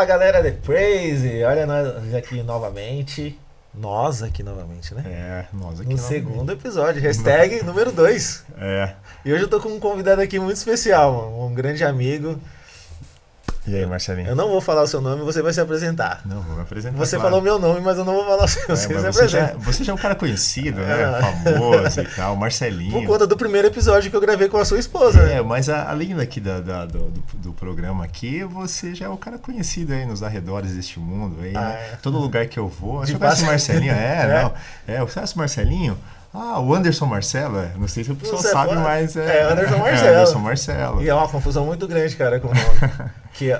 Fala galera The Praise, olha nós aqui novamente. Nós aqui novamente, né? Nós aqui no novamente. segundo episódio, hashtag número 2. E hoje eu tô com um convidado aqui muito especial, mano, um grande amigo. E aí, Marcelinho? Eu não vou falar o seu nome, você vai se apresentar. Não, vou me apresentar. Você claro. falou meu nome, mas eu não vou falar o seu. Você se apresenta. Você já é um cara conhecido, né? Famoso e tal, Marcelinho. Por conta do primeiro episódio que eu gravei com a sua esposa, né? Mas além daqui do programa aqui, você já é um cara conhecido aí nos arredores deste mundo. Aí, né? Todo lugar que eu vou. Você conhece o Marcelinho? Você conhece o Marcelinho? O Anderson Marcelo, não sei se o pessoal sabe, mas Anderson Marcelo. Anderson Marcelo. E é uma confusão muito grande, cara, com o nome. Que,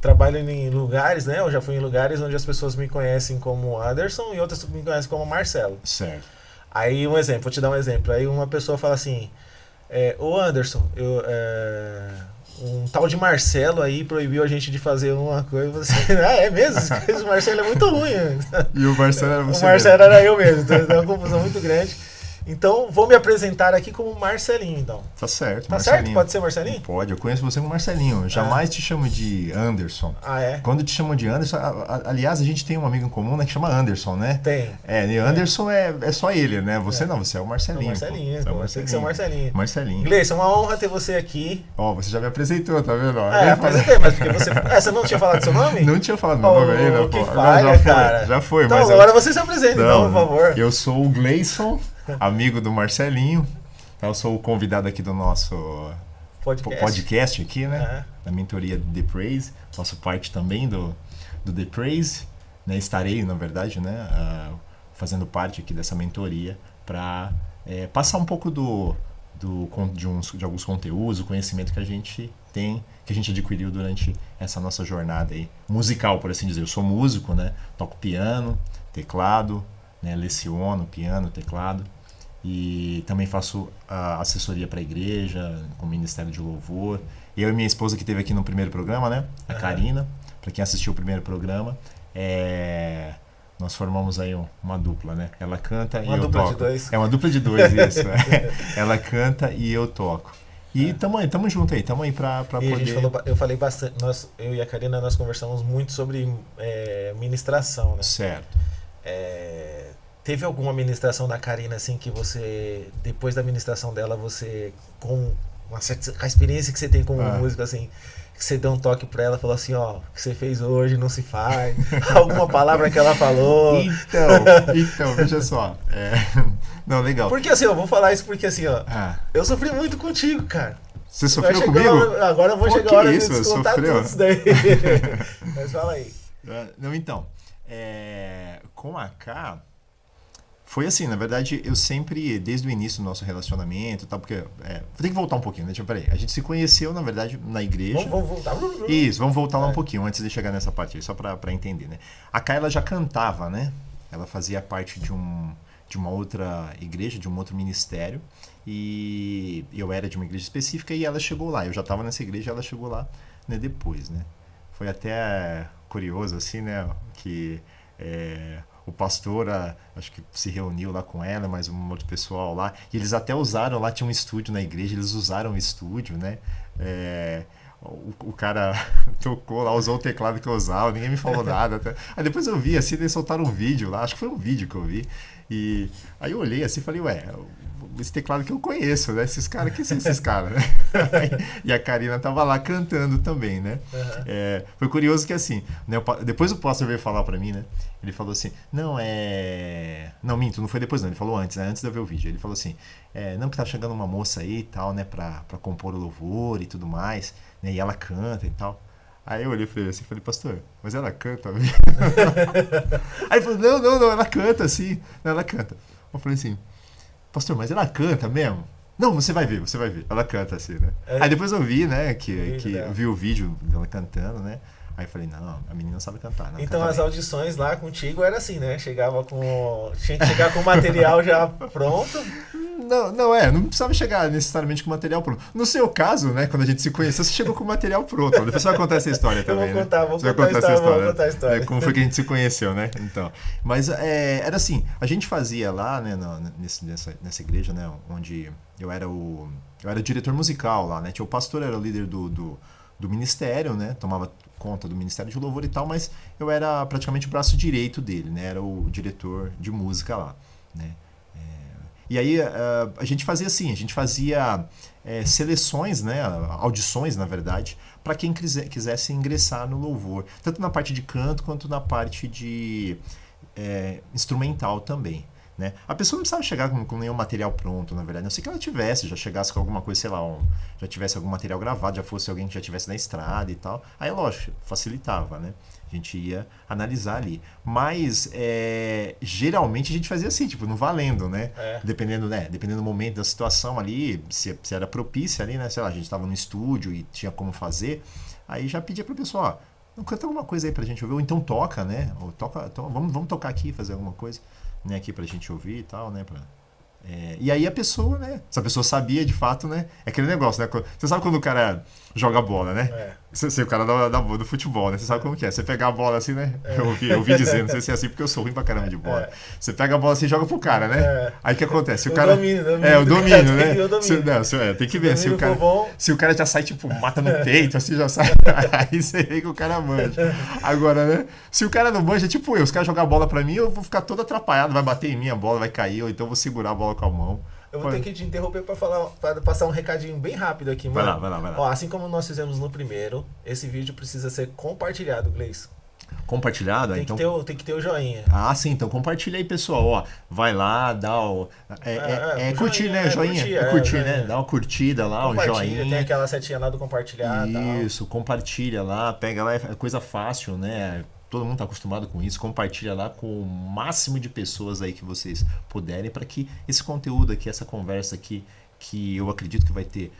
trabalho em lugares, né? Eu já fui em lugares onde as pessoas me conhecem como Anderson e outras me conhecem como Marcelo. Certo. Aí, vou te dar um exemplo. Aí uma pessoa fala assim, ô Anderson, um tal de Marcelo aí proibiu a gente de fazer uma coisa. Você, é mesmo? Esse Marcelo é muito ruim. E o Marcelo era você? O Marcelo era eu mesmo, então é uma confusão muito grande. Então, vou me apresentar aqui como Marcelinho, então. Tá certo, Tá certo? Pode ser Marcelinho? Pode, eu conheço você como Marcelinho. Eu jamais te chamo de Anderson. É? Quando te chamam de Anderson, aliás, a gente tem um amigo em comum, né, que chama Anderson, né? Tem. E Anderson é só ele, né? Você não, você é o Marcelinho. Marcelinho, tem que ser o Marcelinho. Marcelinho. Gleice, é uma honra ter você aqui. Você já me apresentou, tá vendo? Apresentei, mas porque você... você não tinha falado seu nome? Não tinha falado meu nome ainda, pô. Que falha, cara. Já foi, então, mas... agora você se apresenta, então, por favor. Eu sou o Gleison, amigo do Marcelinho. Eu sou o convidado aqui do nosso podcast aqui, né? Da mentoria The Praise. Faço parte também do The Praise. Né? Estarei, na verdade, né? Fazendo parte aqui dessa mentoria para passar um pouco de alguns conteúdos, o conhecimento que a gente tem, que a gente adquiriu durante essa nossa jornada aí, musical, por assim dizer. Eu sou músico, né? Toco piano, teclado, né? Leciono piano, teclado. E também faço assessoria para a igreja, com o Ministério de Louvor. Eu e minha esposa que esteve aqui no primeiro programa, né? A Karina, para quem assistiu o primeiro programa, nós formamos aí uma dupla, né? Ela canta e eu toco. Uma dupla de dois. É uma dupla de dois, isso. Ela canta e eu toco. E tamo junto aí, tamo aí pra poder... Eu falei bastante, eu e a Karina, nós conversamos muito sobre ministração, né? Certo. Teve alguma ministração da Karina, assim, que você, depois da ministração dela, você, com a experiência que você tem como músico, assim, que você deu um toque pra ela, falou assim, o que você fez hoje não se faz, alguma palavra que ela falou? Então, veja só. Não, legal. Porque assim, eu vou falar isso porque assim, eu sofri muito contigo, cara. Você sofreu comigo? Agora eu vou chegar a hora de descontar tudo isso daí. Mas fala aí. Não, então, com a K... Foi assim, na verdade, eu sempre, desde o início do nosso relacionamento, tal, porque tem que voltar um pouquinho, né? Peraí, a gente se conheceu, na verdade, na igreja. Vamos voltar. Isso, vamos voltar lá um pouquinho, antes de chegar nessa parte aí, só pra entender, né? A Kai, ela já cantava, né? Ela fazia parte de uma outra igreja, de um outro ministério, e eu era de uma igreja específica e ela chegou lá. Eu já estava nessa igreja e ela chegou lá, né, depois, né? Foi até curioso, assim, né? Que... o pastor, acho que se reuniu lá com ela, mais um outro pessoal lá, e eles até usaram, lá tinha um estúdio na igreja, eles usaram o estúdio, né? O cara tocou lá, usou o teclado que eu usava, ninguém me falou nada. Aí depois eu vi, assim, eles soltaram um vídeo lá, acho que foi um vídeo que eu vi, e aí eu olhei assim e falei, esse teclado que eu conheço, né? Esses caras, quem são esses caras? E a Karina tava lá cantando também, né? Foi curioso que assim, né, depois o pastor veio falar pra mim, né? Ele falou assim, não, minto, não foi depois não, ele falou antes, né? Antes de eu ver o vídeo. Ele falou assim, não, que tá chegando uma moça aí e tal, né? Pra compor o louvor e tudo mais, né? E ela canta e tal. Aí eu olhei pra ele assim e falei, pastor, mas ela canta mesmo? Aí ele falou, não, ela canta assim, ela canta. Eu falei assim, pastor, mas ela canta mesmo? Não, você vai ver. Ela canta assim, né? Aí depois eu vi, né, que vi o vídeo dela cantando, né? Aí eu falei, não, a menina sabe cantar, né? Então as audições lá contigo era assim, né? Tinha que chegar com o material já pronto. Não precisava chegar necessariamente com o material pronto. No seu caso, né, quando a gente se conheceu, você chegou com o material pronto. Depois você vai contar essa história também, vou contar a história. Como foi que a gente se conheceu, né? Então, mas era assim, a gente fazia lá, né, nessa igreja, né, onde eu era diretor musical lá, né? O pastor era o líder do ministério, né? Tomava conta do Ministério de Louvor e tal, mas eu era praticamente o braço direito dele, né? Era o diretor de música lá, né? E aí a gente fazia assim, a gente fazia seleções, né? Audições, na verdade, para quem quisesse ingressar no louvor, tanto na parte de canto quanto na parte de instrumental também. Né? A pessoa não precisava chegar com nenhum material pronto, na verdade. Não sei que ela tivesse, já chegasse com alguma coisa, sei lá, já tivesse algum material gravado, já fosse alguém que já tivesse na estrada e tal. Aí, lógico, facilitava, né? A gente ia analisar ali. Mas, geralmente, a gente fazia assim, tipo, no valendo, né? Dependendo do momento, da situação ali, se era propícia ali, né? Sei lá, a gente estava no estúdio e tinha como fazer, aí já pedia pra pessoa, não canta alguma coisa aí pra gente ouvir, ou então toca, né? Ou toca, então, vamos tocar aqui, fazer alguma coisa, né, aqui pra gente ouvir e tal, né, e aí a pessoa, né, se a pessoa sabia de fato, né, é aquele negócio, né, você sabe quando o cara joga bola, né, você o cara do futebol, né, você sabe como que é, você pegar a bola assim, né, eu ouvi dizer, não sei se é assim porque eu sou ruim pra caramba de bola, você pega a bola assim e joga pro cara, né, aí o que acontece, o cara, o domínio, né, tem que ver, se o cara já sai, tipo, mata no peito, assim, já sai, aí você vê que o cara manja, agora, né, se o cara não manja, tipo os caras jogam a bola pra mim, eu vou ficar todo atrapalhado, vai bater em mim a bola, vai cair, ou então eu vou segurar a bola com a mão. Eu vou ter que te interromper para passar um recadinho bem rápido aqui, mano. Vai lá. Ó, assim como nós fizemos no primeiro, esse vídeo precisa ser compartilhado, Gleice. Compartilhado? Tem que ter o joinha. Ah, sim, então compartilha aí, pessoal. Ó, vai lá, dá o. Curtir, né? Joinha. Curtir, né? Dá uma curtida lá, o joinha. Tem aquela setinha lá do compartilhar. Isso, compartilha lá, pega lá, é coisa fácil, né? Todo mundo está acostumado com isso. Compartilha lá com o máximo de pessoas aí que vocês puderem, para que esse conteúdo aqui, essa conversa aqui, que eu acredito que vai ter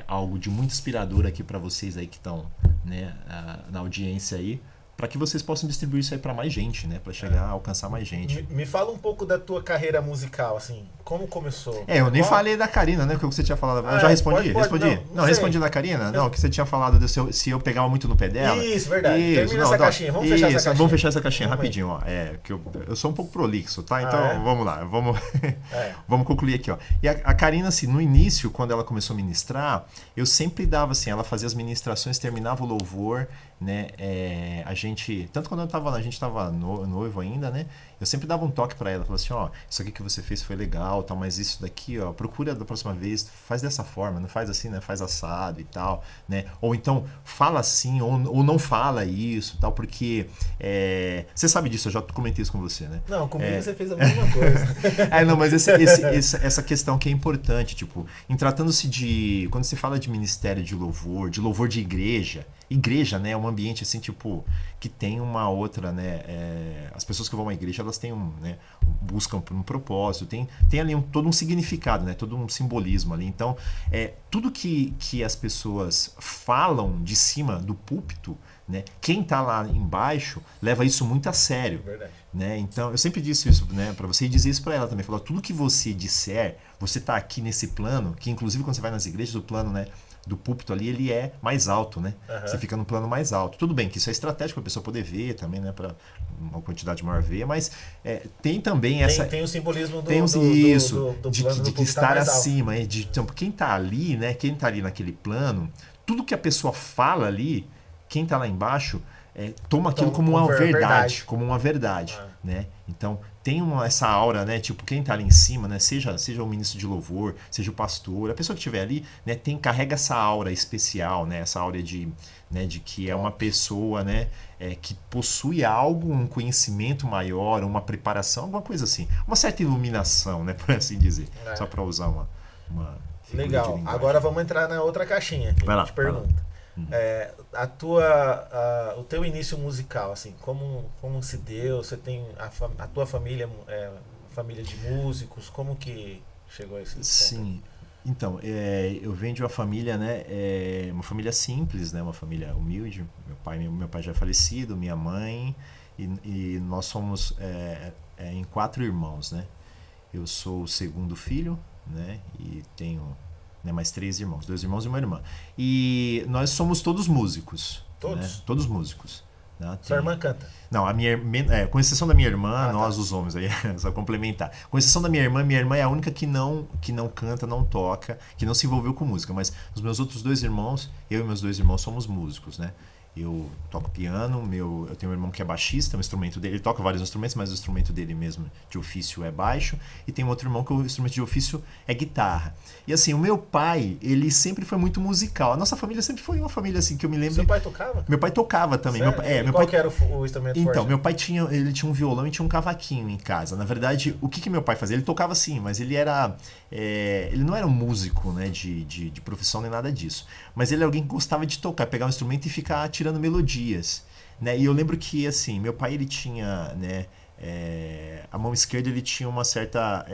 algo de muito inspirador aqui para vocês aí que estão, né, na audiência aí, para que vocês possam distribuir isso aí para mais gente, né, para chegar a alcançar mais gente. Me fala um pouco da tua carreira musical, assim, como começou? Eu nem falei da Karina, né, que você tinha falado. Eu já respondi? Respondi? Não respondi da Karina? Não, que você tinha falado se eu pegava muito no pé dela. Isso, verdade. Termina essa caixinha, vamos fechar essa caixinha. Vamos fechar essa caixinha rapidinho, ó. Que eu sou um pouco prolixo, tá? Então, vamos lá, vamos concluir aqui, ó. E a Karina, assim, no início, quando ela começou a ministrar, eu sempre dava, assim, ela fazia as ministrações, terminava o louvor, né, a gente, tanto quando a gente tava noivo ainda, né, eu sempre dava um toque para ela, falava assim, ó, isso aqui que você fez foi legal, tal, mas isso daqui, ó, procura da próxima vez, faz dessa forma, não faz assim, né, faz assado e tal, né, ou então fala assim, ou não fala isso, tal, porque você sabe disso, eu já comentei isso com você, né. Não, comigo você fez a mesma coisa. Não, mas essa questão que é importante, tipo, em tratando-se de, quando se fala de ministério de louvor de igreja, né, é um ambiente assim, tipo, que tem uma outra, né, as pessoas que vão à igreja, elas têm né, buscam por um propósito, tem ali todo um significado, né, todo um simbolismo ali. Então, tudo que as pessoas falam de cima do púlpito, né, quem está lá embaixo leva isso muito a sério. Verdade. Né? Então, eu sempre disse isso, né, para você, e dizer isso para ela também, falar, tudo que você disser, você está aqui nesse plano, que inclusive quando você vai nas igrejas, o plano, né, do púlpito ali, ele é mais alto, né? Você fica no plano mais alto. Tudo bem que isso é estratégico para a pessoa poder ver também, né? Para uma quantidade maior ver, mas tem também Tem o simbolismo do de estar acima. Então, quem está ali, né? Quem está ali naquele plano, tudo que a pessoa fala ali, quem está lá embaixo, toma aquilo como uma verdade, como uma verdade, né? Então, tem essa aura, né? Tipo, quem tá ali em cima, né? Seja o ministro de louvor, seja o pastor, a pessoa que estiver ali, né? Carrega essa aura especial, né? Essa aura de que é uma pessoa, né? Que possui algo, um conhecimento maior, uma preparação, alguma coisa assim. Uma certa iluminação, né? Por assim dizer. Só para usar uma legal. Agora vamos entrar na outra caixinha. Vai lá. Te pergunta. O teu início musical, assim, como se deu? Você tem a tua família, família de músicos, como que chegou a esse ponto? Sim, então, eu venho de uma família, né, uma família simples, né, uma família humilde. Meu pai já é falecido, minha mãe, e nós somos em 4 irmãos, né. Eu sou o segundo filho, né, e tenho mais 3 irmãos, 2 irmãos e uma irmã. E nós somos todos músicos. Todos? Né? Todos músicos. Né? Sua irmã canta? Não, com exceção da minha irmã, nós os homens, aí só complementar. Com exceção da minha irmã é a única que não canta, não toca, que não se envolveu com música. Mas os meus outros 2 irmãos, eu e meus 2 irmãos somos músicos, né? Eu toco piano, eu tenho um irmão que é baixista, o instrumento dele, ele toca vários instrumentos, mas o instrumento dele mesmo de ofício é baixo, e tem um outro irmão que o instrumento de ofício é guitarra. E assim, o meu pai, ele sempre foi muito musical. A nossa família sempre foi uma família assim que eu me lembro. Seu pai tocava? Meu pai tocava também. Qual que era o instrumento forte? Então, meu pai tinha um violão e tinha um cavaquinho em casa. Na verdade, o que meu pai fazia? Ele tocava sim, mas ele não era um músico, né, de profissão nem nada disso. Mas ele era alguém que gostava de tocar, pegar um instrumento e ficar tirando melodias, né? E eu lembro que assim, meu pai ele tinha, né, a mão esquerda ele tinha uma certa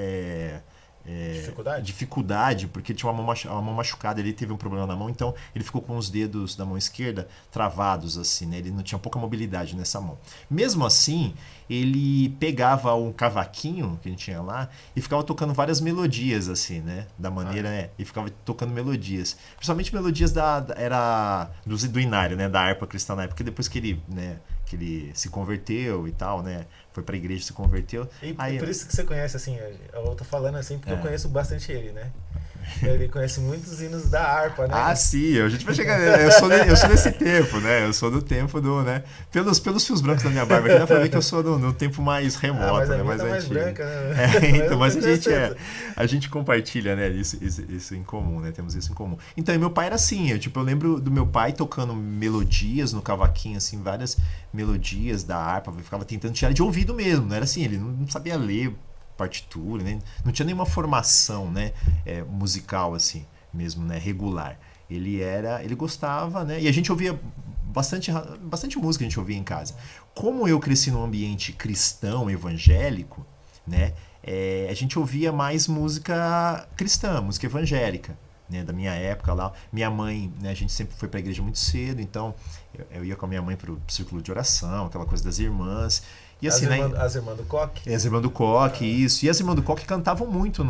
dificuldade, porque tinha uma mão machucada, ele teve um problema na mão, então ele ficou com os dedos da mão esquerda travados assim, né? Ele não tinha pouca mobilidade nessa mão. Mesmo assim, ele pegava um cavaquinho que a gente tinha lá e ficava tocando várias melodias assim, né? Da maneira, e ficava tocando melodias, principalmente melodias do inário, né? Da harpa cristã na época, porque depois que ele, né, que ele se converteu e tal, né? Foi pra igreja, se converteu. E aí, por isso que você conhece, assim, eu tô falando assim porque eu conheço bastante ele, né? Ele conhece muitos hinos da harpa, né? Ah, sim, a gente vai chegar. Eu sou desse tempo, né? Eu sou do tempo do, né? Pelos fios brancos da minha barba aqui, dá pra ver que eu sou no tempo mais remoto, mas né? Mais antigo. Branca, né? Então, mas a gente compartilha, né? Isso em comum, né? Temos isso em comum. Então, meu pai era assim, eu lembro do meu pai tocando melodias no cavaquinho, assim, várias melodias da harpa, eu ficava tentando tirar de ouvido mesmo, não era assim, ele não sabia ler partitura, né? Não tinha nenhuma formação, né, musical assim, mesmo, né, regular. Ele gostava, né? E a gente ouvia bastante música, a gente ouvia em casa. Como eu cresci num ambiente cristão, evangélico, né, a gente ouvia mais música cristã, música evangélica, né, da minha época lá. Minha mãe, né, a gente sempre foi para a igreja muito cedo, então eu ia com a minha mãe pro círculo de oração, aquela coisa das irmãs. E assim, as irmãs do Coque? As irmãs do Coque, isso. E as irmãs do Coque cantavam muito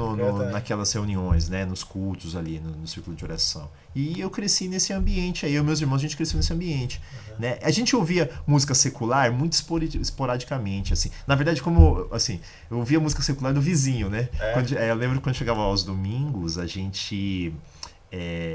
naquelas reuniões, né? Nos cultos ali, no círculo de oração. E eu cresci nesse ambiente aí. Eu e meus irmãos, a gente cresceu nesse ambiente. Né? A gente ouvia música secular muito esporadicamente, assim. Na verdade, eu ouvia música secular do vizinho, né? Eu lembro quando chegava aos domingos, a gente...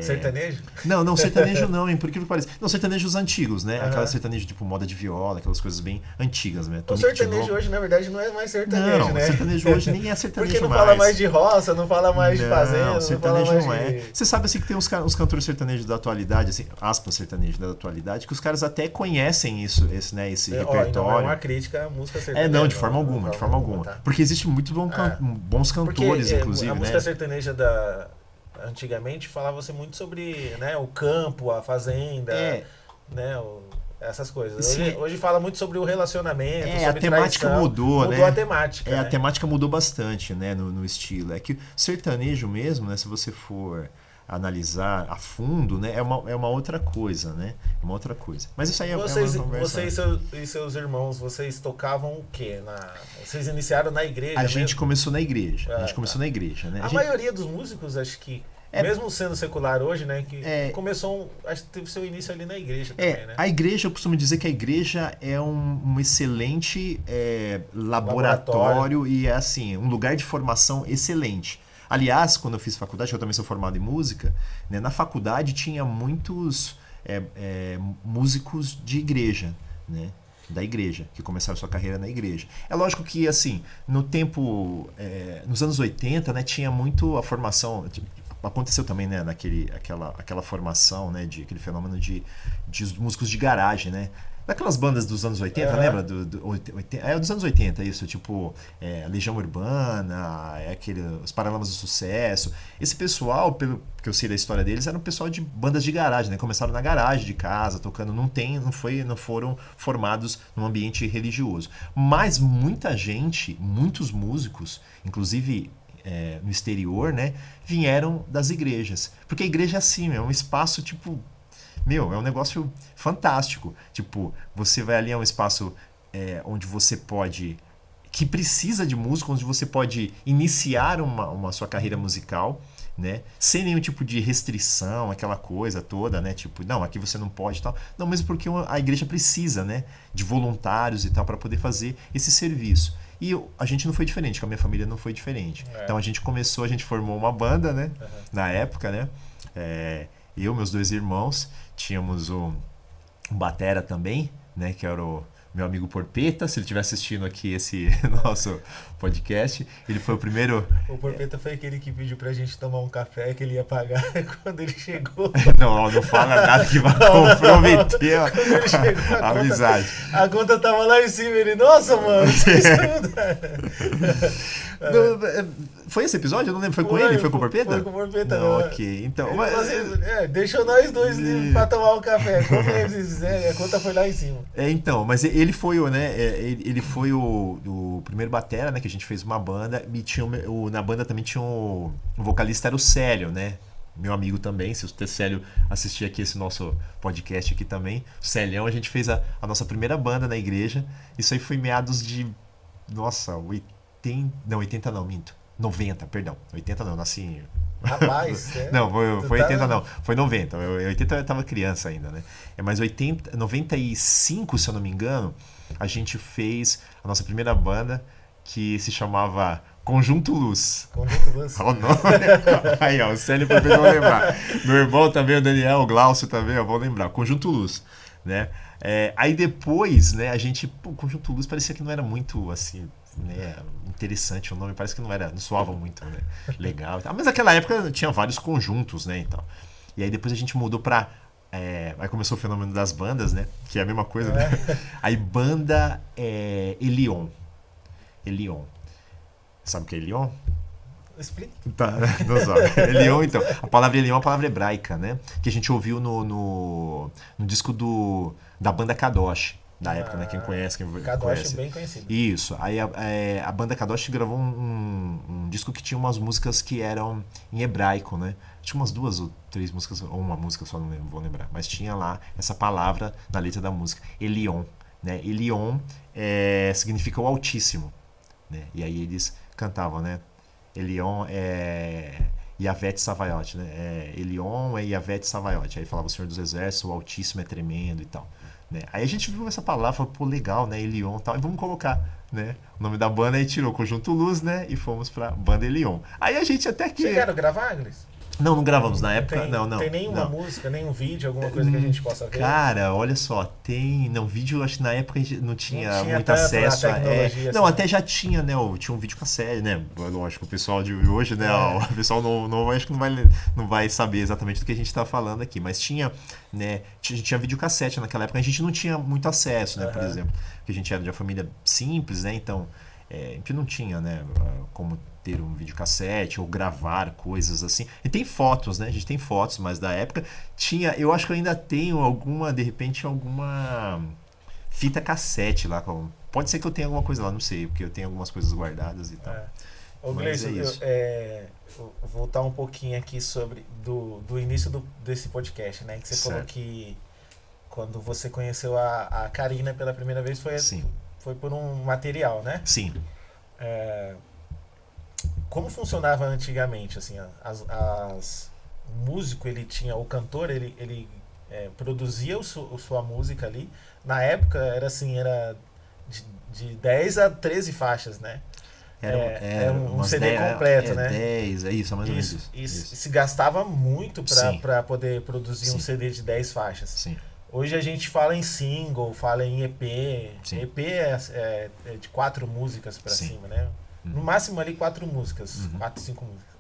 Sertanejo? Não, sertanejo não, hein? Por que parece? Não, sertanejos antigos, né? Aquela sertanejo tipo moda de viola, aquelas coisas bem antigas, né? O sertanejo hoje, na verdade, não é mais sertanejo, não, né? Sertanejo hoje nem é sertanejo mais. Porque não fala mais de roça, não fala mais de fazenda, não sertanejo não é. Você sabe assim que tem uns cantores sertanejos da atualidade, assim, aspas sertanejo da atualidade, que os caras até conhecem esse repertório. Não é uma crítica à música sertaneja. Não, de forma alguma. Tá. Porque existe muito bons cantores, inclusive, a né? música sertaneja antigamente falava-se muito sobre, né, o campo, a fazenda, né, essas coisas. Hoje fala muito sobre o relacionamento, sobre a temática traição. mudou, né? Mudou a temática, né? A temática mudou bastante, né, no estilo. É que o sertanejo mesmo, né, se você for analisar a fundo, né, é uma outra coisa, né? É uma outra coisa. Mas isso aí Você e seus irmãos, vocês tocavam o quê? Vocês iniciaram na igreja? A gente começou na igreja. Na igreja, né? A maioria dos músicos, acho que mesmo sendo secular hoje, né, que acho que teve seu início ali na igreja também, né? A igreja, eu costumo dizer que a igreja é um excelente laboratório e é assim, um lugar de formação excelente. Aliás, quando eu fiz faculdade, eu também sou formado em música, né, na faculdade tinha muitos músicos de igreja, né? Da igreja, que começaram sua carreira na igreja. É lógico que, assim, no tempo, nos anos 80, né, tinha muito a formação, aconteceu também, né, aquela formação, né, aquele fenômeno de músicos de garagem, né? Daquelas bandas dos anos 80, lembra? Dos anos 80, isso, tipo Legião Urbana, os Paralamas do Sucesso. Esse pessoal, pelo que eu sei da história deles, era um pessoal de bandas de garagem, né? Começaram na garagem de casa, tocando, não foram formados num ambiente religioso. Mas muitos músicos, inclusive no exterior, né, vieram das igrejas. Porque a igreja é assim, é um espaço tipo... é um negócio fantástico. Tipo, você vai ali a um espaço onde você pode... que precisa de música, onde você pode iniciar uma sua carreira musical, né? Sem nenhum tipo de restrição, aquela coisa toda, né? Tipo, não, aqui você não pode e tal. Não, mesmo porque a igreja precisa, né? De voluntários e tal para poder fazer esse serviço. E a gente não foi diferente, com a minha família não foi diferente. Então a gente formou uma banda, né? Na época, né? Eu, meus 2 irmãos, tínhamos um batera também, né? Que era o meu amigo Porpeta, se ele estiver assistindo aqui esse nosso podcast. Ele foi o primeiro... O Porpeta foi aquele que pediu pra gente tomar um café que ele ia pagar quando ele chegou. Não fala nada que vai comprometer a amizade. A conta tava lá em cima, ele, nossa, mano, Foi esse episódio? Eu não lembro. Foi com ele? Foi com o Porpeta? Foi com o Porpeta. Não, ok. Então, deixou nós dois pra tomar um café. Como eles fizeram, a conta foi lá em cima. Então, mas ele foi ele foi o primeiro batera, né? Que a gente fez uma banda. E tinha na banda também tinha o vocalista, era o Célio, né? Meu amigo também, se o Célio assistir aqui esse nosso podcast aqui também. O Célião, a gente fez a nossa primeira banda na igreja. Isso aí foi meados de... Nossa, 80 não, minto. 90, perdão. 80 não, nasci... Rapaz, não, foi 80 não, foi 90. 80 eu tava criança ainda, né? Mas 95, se eu não me engano, a gente fez a nossa primeira banda que se chamava Conjunto Luz. Conjunto Luz. Olha o nome. Aí, ó, o Célio vai lembrar. Meu irmão também, o Daniel, o Glaucio também, eu vou lembrar. Conjunto Luz, né? Aí depois, né, a gente... Conjunto Luz parecia que não era muito, assim... Né, interessante o nome, parece que não soava muito, né, legal. Mas naquela época tinha vários conjuntos, né, e tal. E aí depois a gente mudou pra... aí começou o fenômeno das bandas, né, que é a mesma coisa, né? Aí banda Elion. Elion. Sabe o que é Elion? Explica. Tá, não sabe. Elion, então. A palavra Elion é uma palavra hebraica, né, que a gente ouviu no disco da banda Kadosh. Da época, né? Quem conhece, Kadosh é bem conhecido. Isso. Aí a banda Kadosh gravou um disco que tinha umas músicas que eram em hebraico, né? Tinha umas 2 ou 3 músicas, ou uma música só, não vou lembrar. Mas tinha lá essa palavra na letra da música. Elion, né? Elion significa o Altíssimo, né? E aí eles cantavam, né? Elion Yavet Savaiot, né? Elion é Yavet Savaiot. Aí falava o Senhor dos Exércitos, o Altíssimo é tremendo e tal. Né? Aí a gente viu essa palavra, falou, pô, legal, né? Elion e tal, e vamos colocar, né? O nome da banda, aí tirou Conjunto Luz, né? E fomos pra banda Elion. Aí a gente até que... Chegaram a gravar, Agnes? Não gravamos na época, não. Tem nenhuma música, nenhum vídeo, alguma coisa que a gente possa ver? Cara, olha só, vídeo, acho que na época a gente não tinha muito acesso a... Não, assim. até já tinha, né? Tinha um videocassete, né? Lógico, o pessoal de hoje, né? O pessoal não acho que não vai saber exatamente do que a gente tá falando aqui, mas tinha, né? Tinha videocassete naquela época, a gente não tinha muito acesso, né? Por exemplo, porque a gente era de uma família simples, né? Então, a gente não tinha, né? Como ter um videocassete ou gravar coisas assim. E tem fotos, né? A gente tem fotos, mas da época tinha... Eu acho que eu ainda tenho de repente, alguma fita cassete lá. Pode ser que eu tenha alguma coisa lá, não sei, porque eu tenho algumas coisas guardadas e tal. Ô, Gleison, vou voltar um pouquinho aqui sobre do início desse podcast, né? Que você falou que quando você conheceu a Karina pela primeira vez foi por um material, né? Sim. Como funcionava antigamente, assim, o músico, o cantor, ele produzia sua música ali. Na época era de 10 a 13 faixas, né? Era um CD completo, né? 10, isso, mais ou menos isso. E se gastava muito para poder produzir um CD de 10 faixas. Sim. Hoje a gente fala em single, fala em EP. Sim. EP é de 4 músicas para cima, né? No máximo ali 4 músicas, 4, 5 músicas.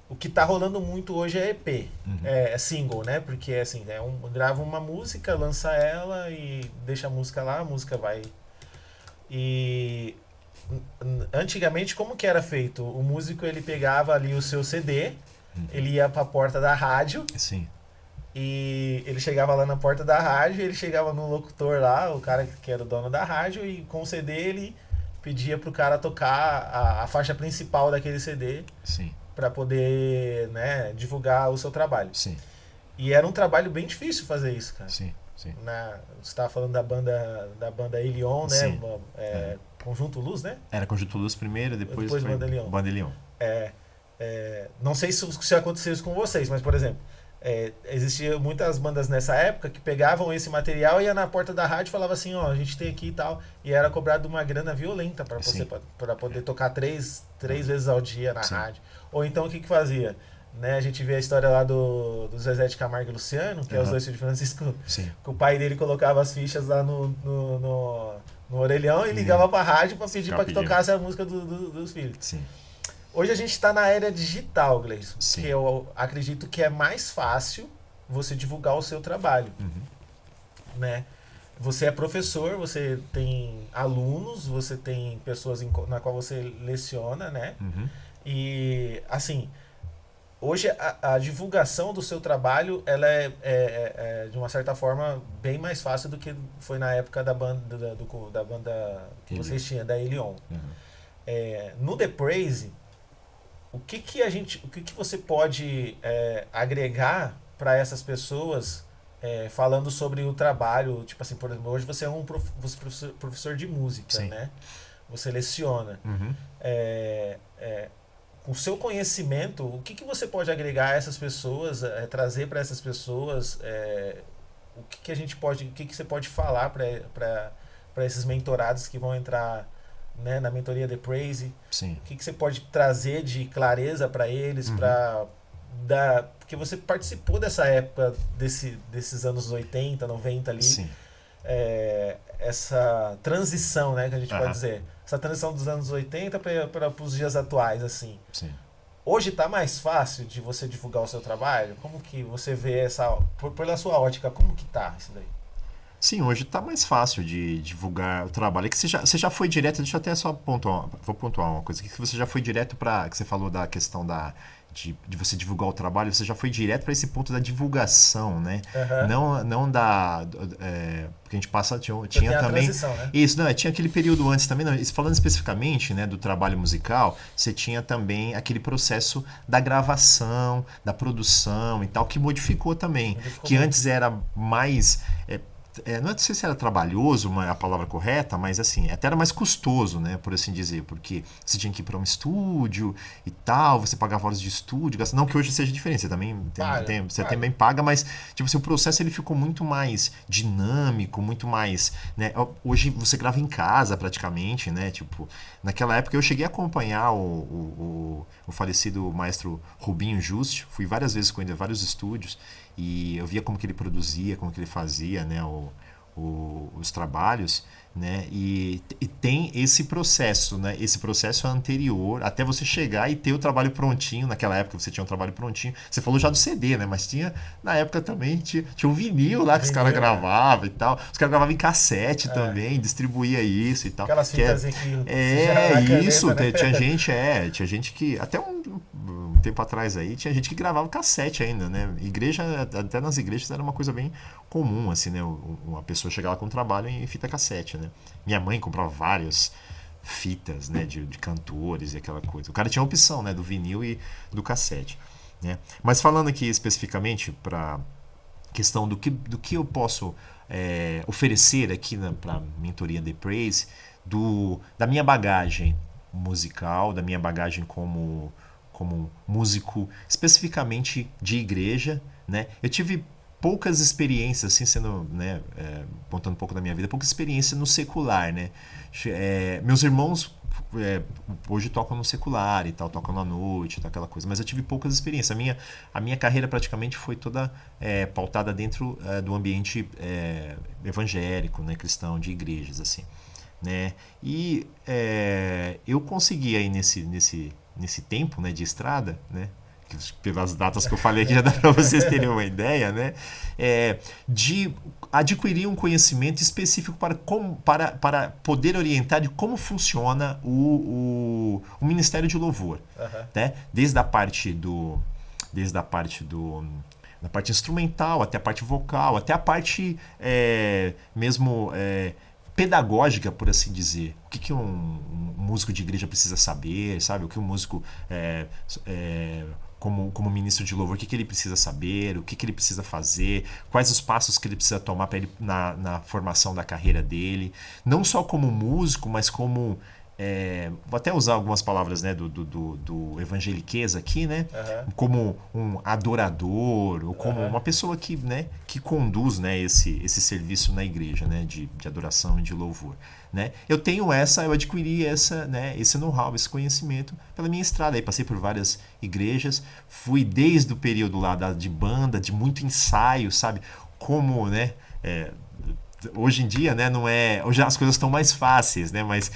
O que tá rolando muito hoje é EP, é single, né? Porque assim, grava uma música, lança ela e deixa a música lá, a música vai. E antigamente como que era feito? O músico ele pegava ali o seu CD, ele ia pra porta da rádio. Sim. E ele chegava lá na porta da rádio, ele chegava no locutor lá, o cara que era o dono da rádio, e com o CD ele pedia pro cara tocar a faixa principal daquele CD para poder, né, divulgar o seu trabalho. Sim. E era um trabalho bem difícil fazer isso, cara. Sim. Você estava falando da banda Elion, né? Conjunto Luz, né? Era Conjunto Luz primeiro, depois foi Banda Elion. Banda Elion. Não sei se aconteceu isso com vocês, mas, por exemplo, existiam muitas bandas nessa época que pegavam esse material e ia na porta da rádio e falava assim, ó, a gente tem aqui e tal, e era cobrado uma grana violenta para você para poder tocar três vezes ao dia na rádio. Ou então o que fazia? Né, a gente vê a história lá do Zezé de Camargo e Luciano, que é os dois filhos de Francisco, que o pai dele colocava as fichas lá no orelhão e ligava pra rádio pra pedir pra que tocasse a música dos filhos. Sim. Hoje a gente está na era digital, Gleison, que eu acredito que é mais fácil você divulgar o seu trabalho. Né? Você é professor, você tem alunos, você tem pessoas na qual você leciona, né? E, assim, hoje a divulgação do seu trabalho, ela de uma certa forma, bem mais fácil do que foi na época da banda que vocês tinham, da Elion. No The Praise, o que você pode agregar para essas pessoas falando sobre o trabalho? Tipo assim, por exemplo, hoje você é professor de música, né? Você leciona. Com o seu conhecimento, o que você pode agregar a essas pessoas, trazer para essas pessoas, o que você pode falar para esses mentorados que vão entrar, né, na mentoria The Praise? Sim. O que você pode trazer de clareza para eles, porque você participou dessa época, desses anos 80, 90 ali. Sim. Essa transição, né, que a gente pode dizer. Essa transição dos anos 80 para os dias atuais, assim. Sim. Hoje está mais fácil de você divulgar o seu trabalho? Como que você vê pela sua ótica, como que tá isso daí? Sim, hoje está mais fácil de divulgar o trabalho. É que você já foi direto, deixa eu até só pontuar, vou pontuar uma coisa aqui, que você já foi direto para, que você falou da questão de você divulgar o trabalho, você já foi direto para esse ponto da divulgação, né? Não porque a gente passa, tinha também... Né? Isso, não, tinha aquele período antes também, não, falando especificamente, né, do trabalho musical, você tinha também aquele processo da gravação, da produção e tal, que modificou também, que antes era mais... não sei se era trabalhoso a palavra correta, mas assim, até era mais custoso, né, por assim dizer, porque você tinha que ir para um estúdio e tal, você pagava horas de estúdio, não que hoje seja diferente, você também também paga, mas tipo assim, o processo ele ficou muito mais dinâmico, muito mais, né, hoje você grava em casa praticamente, né, tipo, naquela época eu cheguei a acompanhar o falecido maestro Rubinho Juste, fui várias vezes com ele em vários estúdios, e eu via como que ele produzia, como que ele fazia, né, os trabalhos, né, e tem esse processo, né, esse processo anterior até você chegar e ter o trabalho prontinho. Naquela época você tinha um trabalho prontinho, você falou já do CD, né, mas tinha, na época também tinha um vinil lá que os caras gravavam e tal, os caras gravavam em cassete também, distribuía isso e tal. Aquelas fitas isso, caneta, né? tinha gente que, até um tempo atrás aí, tinha gente que gravava cassete ainda, né, até nas igrejas era uma coisa bem comum, assim, né, uma pessoa chegava com um trabalho em fita cassete, né. Minha mãe comprava várias fitas, né, de cantores e aquela coisa. O cara tinha a opção, né, do vinil e do cassete, né. Mas falando aqui especificamente para questão do que eu posso oferecer aqui para a mentoria The Praise, da minha bagagem musical, da minha bagagem como músico especificamente de igreja, né. Eu tive poucas experiências, assim, sendo, né, contando um pouco da minha vida, pouca experiência no secular, né. Meus irmãos hoje tocam no secular e tal, tocam na noite, tal, aquela coisa, mas eu tive poucas experiências. A minha carreira praticamente foi toda pautada dentro do ambiente evangélico, né, cristão, de igrejas, assim, né. E eu consegui aí nesse tempo, né, de estrada, né, pelas datas que eu falei aqui já dá para vocês terem uma ideia, né, de adquirir um conhecimento específico para poder orientar de como funciona o Ministério de Louvor, né, desde a parte da parte instrumental até a parte vocal, até a parte mesmo pedagógica, por assim dizer. O que um músico de igreja precisa saber, sabe? O que um músico como ministro de louvor, o que ele precisa saber, o que ele precisa fazer, quais os passos que ele precisa tomar para ele na formação da carreira dele, não só como músico, mas como vou até usar algumas palavras, né, do evangeliquez aqui, né, como um adorador, ou como uma pessoa que, né, que conduz, né, esse serviço na igreja, né, de adoração e de louvor, né. Eu adquiri né, esse know-how, esse conhecimento pela minha estrada. Aí passei por várias igrejas, fui desde o período lá de banda, de muito ensaio, sabe, como, né, hoje em dia, né, não é, hoje as coisas estão mais fáceis, né, mas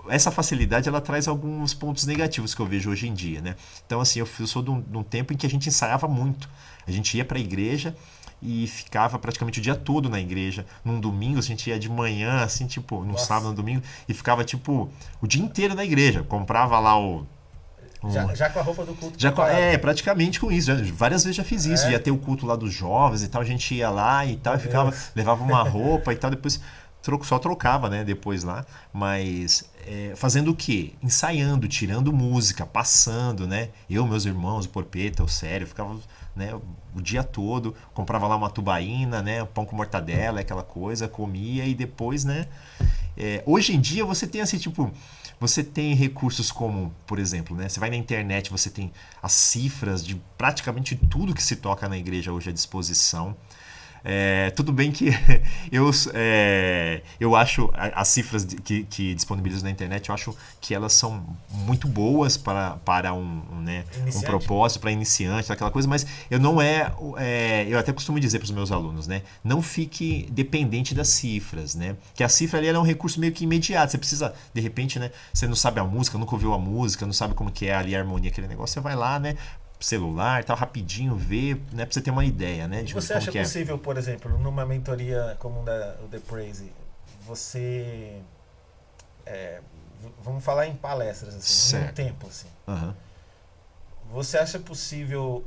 essa facilidade ela traz alguns pontos negativos que eu vejo hoje em dia, né? Então, assim, eu sou de um tempo em que a gente ensaiava muito. A gente ia para a igreja e ficava praticamente o dia todo na igreja. Num domingo, a gente ia de manhã, assim, tipo, no sábado, no domingo, e ficava, tipo, o dia inteiro na igreja. Comprava lá já com a roupa do culto. Praticamente com isso. Várias vezes já fiz isso. Ia ter o culto lá dos jovens e tal, a gente ia lá e tal, levava uma roupa e tal, depois só trocava, né, depois lá, mas fazendo o quê? Ensaiando, tirando música, passando, né, meus irmãos, o Porpeta, o Sério, ficava, né, o dia todo, comprava lá uma tubaína, né, pão com mortadela, aquela coisa, comia e depois, né, hoje em dia você tem assim, tipo, você tem recursos como, por exemplo, né, você vai na internet, você tem as cifras de praticamente tudo que se toca na igreja hoje à disposição. Tudo bem que eu acho as cifras que disponibilizam na internet, eu acho que elas são muito boas para um propósito, para iniciante, aquela coisa, mas eu até costumo dizer para os meus alunos, né, não fique dependente das cifras, né, que a cifra ali é um recurso meio que imediato, você precisa, de repente, né, você não sabe a música, nunca ouviu a música, não sabe como que é ali a harmonia, aquele negócio, você vai lá, né, celular, tal, rapidinho ver, né, pra você ter uma ideia, né, de você acha possível, por exemplo, numa mentoria como o The Praise, você vamos falar em palestras assim, em um tempo assim. Você acha possível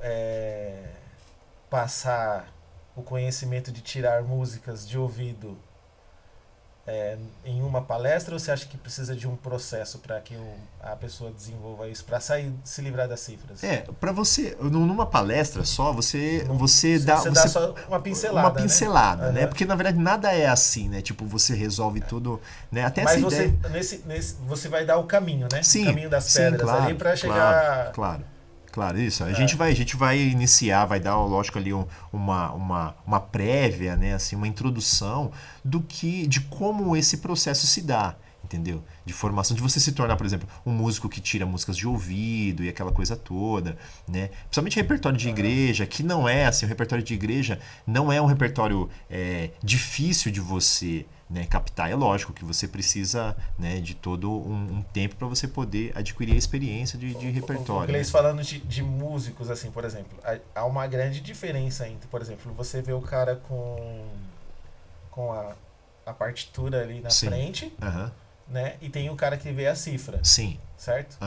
passar o conhecimento de tirar músicas de ouvido em uma palestra, ou você acha que precisa de um processo para que a pessoa desenvolva isso, para se livrar das cifras? Para você, numa palestra só, você dá só uma pincelada. Uma pincelada, né? Porque na verdade nada é assim, né? Tipo, você resolve tudo, né? Até mas essa ideia. Você vai dar o caminho, né? Sim, o caminho das pedras, claro, ali para chegar. Claro, isso. A gente vai iniciar, vai dar, lógico, ali uma prévia, né, assim, uma introdução de como esse processo se dá, entendeu? De formação, de você se tornar, por exemplo, um músico que tira músicas de ouvido e aquela coisa toda, né? Principalmente repertório de igreja, que não é assim, o repertório de igreja não é um repertório difícil de você, né, captar. É lógico que você precisa, né, de todo um tempo para você poder adquirir a experiência de repertório. O Gleice, falando de músicos, assim, por exemplo, há uma grande diferença entre, por exemplo, você vê o cara com a partitura ali na frente, né, e tem o cara que vê a cifra. Sim. Certo?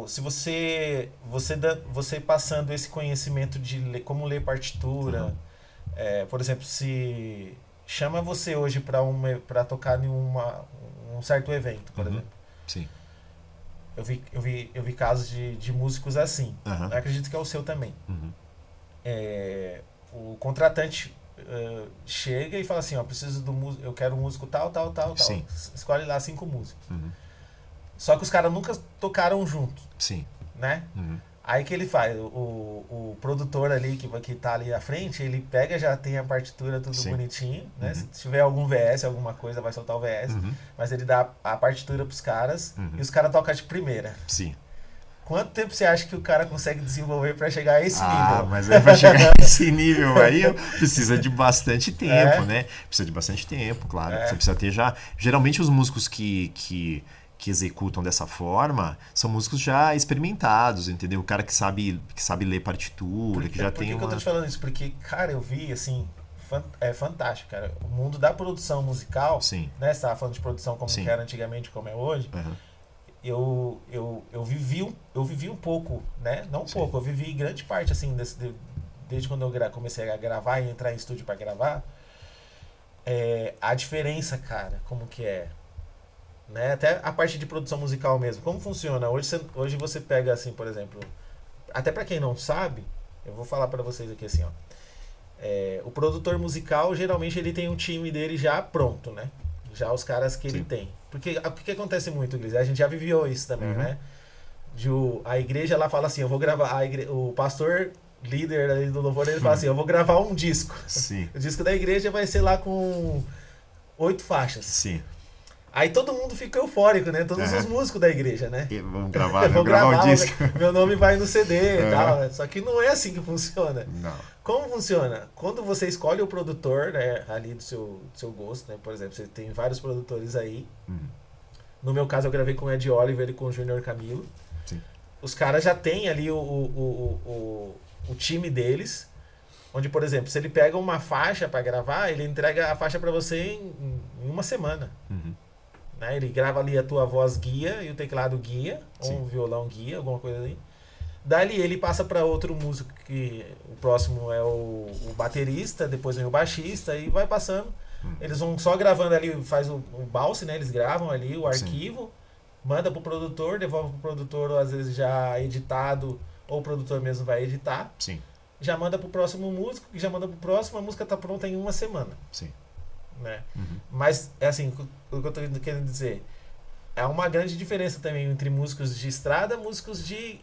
Se você passando esse conhecimento de como ler partitura, por exemplo, se chama você hoje para tocar em um certo evento, por exemplo. Sim. Eu vi casos de músicos assim. Eu acredito que é o seu também. O contratante chega e fala assim, ó, eu quero um músico tal. Sim. Escolhe lá 5 músicos. Só que os caras nunca tocaram juntos. Sim. Né? Aí que ele faz, o produtor ali que tá ali à frente, ele pega, já tem a partitura tudo bonitinho, né? Se tiver algum VS, alguma coisa, vai soltar o VS, mas ele dá a partitura pros caras e os caras tocam de primeira. Sim. Quanto tempo você acha que o cara consegue desenvolver para chegar a esse nível? Mas para chegar a esse nível aí precisa de bastante tempo, né? Precisa de bastante tempo, claro. Você precisa ter já... Geralmente os músicos que executam dessa forma são músicos já experimentados, entendeu? O cara que sabe ler partitura, que já tem Por que eu tô te falando isso? Porque, cara, eu vi, assim, é fantástico, cara. O mundo da produção musical, né? Você tava falando de produção como que era antigamente, como é hoje. Eu vivi um pouco, né? Não um pouco, eu vivi grande parte, assim, desde quando eu comecei a gravar e entrar em estúdio para gravar. A diferença, cara, como que é. Né? Até a parte de produção musical mesmo. Como funciona? Hoje você pega, assim, por exemplo... Até para quem não sabe, eu vou falar para vocês aqui assim, ó. O produtor musical, geralmente, ele tem um time dele já pronto, né? já os caras que ele tem. Porque o que acontece muito, Gris? A gente já viveu isso também, né? A igreja lá fala assim, eu vou gravar, o pastor líder ali do louvor, ele fala assim, eu vou gravar um disco. Sim. O disco da igreja vai ser lá com 8 faixas. Sim. Aí todo mundo fica eufórico, né? Todos os músicos da igreja, né? Vamos gravar o disco. Meu nome vai no CD e tal. Só que não é assim que funciona. Não. Como funciona? Quando você escolhe o produtor, né, ali do seu gosto, né? Por exemplo, você tem vários produtores aí. No meu caso, eu gravei com o Ed Oliver e com o Júnior Camilo. Sim. Os caras já têm ali o time deles. Onde, por exemplo, se ele pega uma faixa para gravar, ele entrega a faixa para você em uma semana. Né? Ele grava ali a tua voz guia e o teclado guia, ou um violão guia, alguma coisa assim. Dali ele passa para outro músico, que o próximo é o baterista, depois vem o baixista e vai passando. Eles vão só gravando ali, faz o balse, né? Eles gravam ali o arquivo, manda pro produtor, devolve pro produtor, às vezes já editado, ou o produtor mesmo vai editar. Sim. Já manda pro próximo músico, que já manda pro próximo, a música tá pronta em uma semana. Sim. Né? Mas, é assim, o que eu tô querendo dizer, é uma grande diferença também entre músicos de estrada e músicos de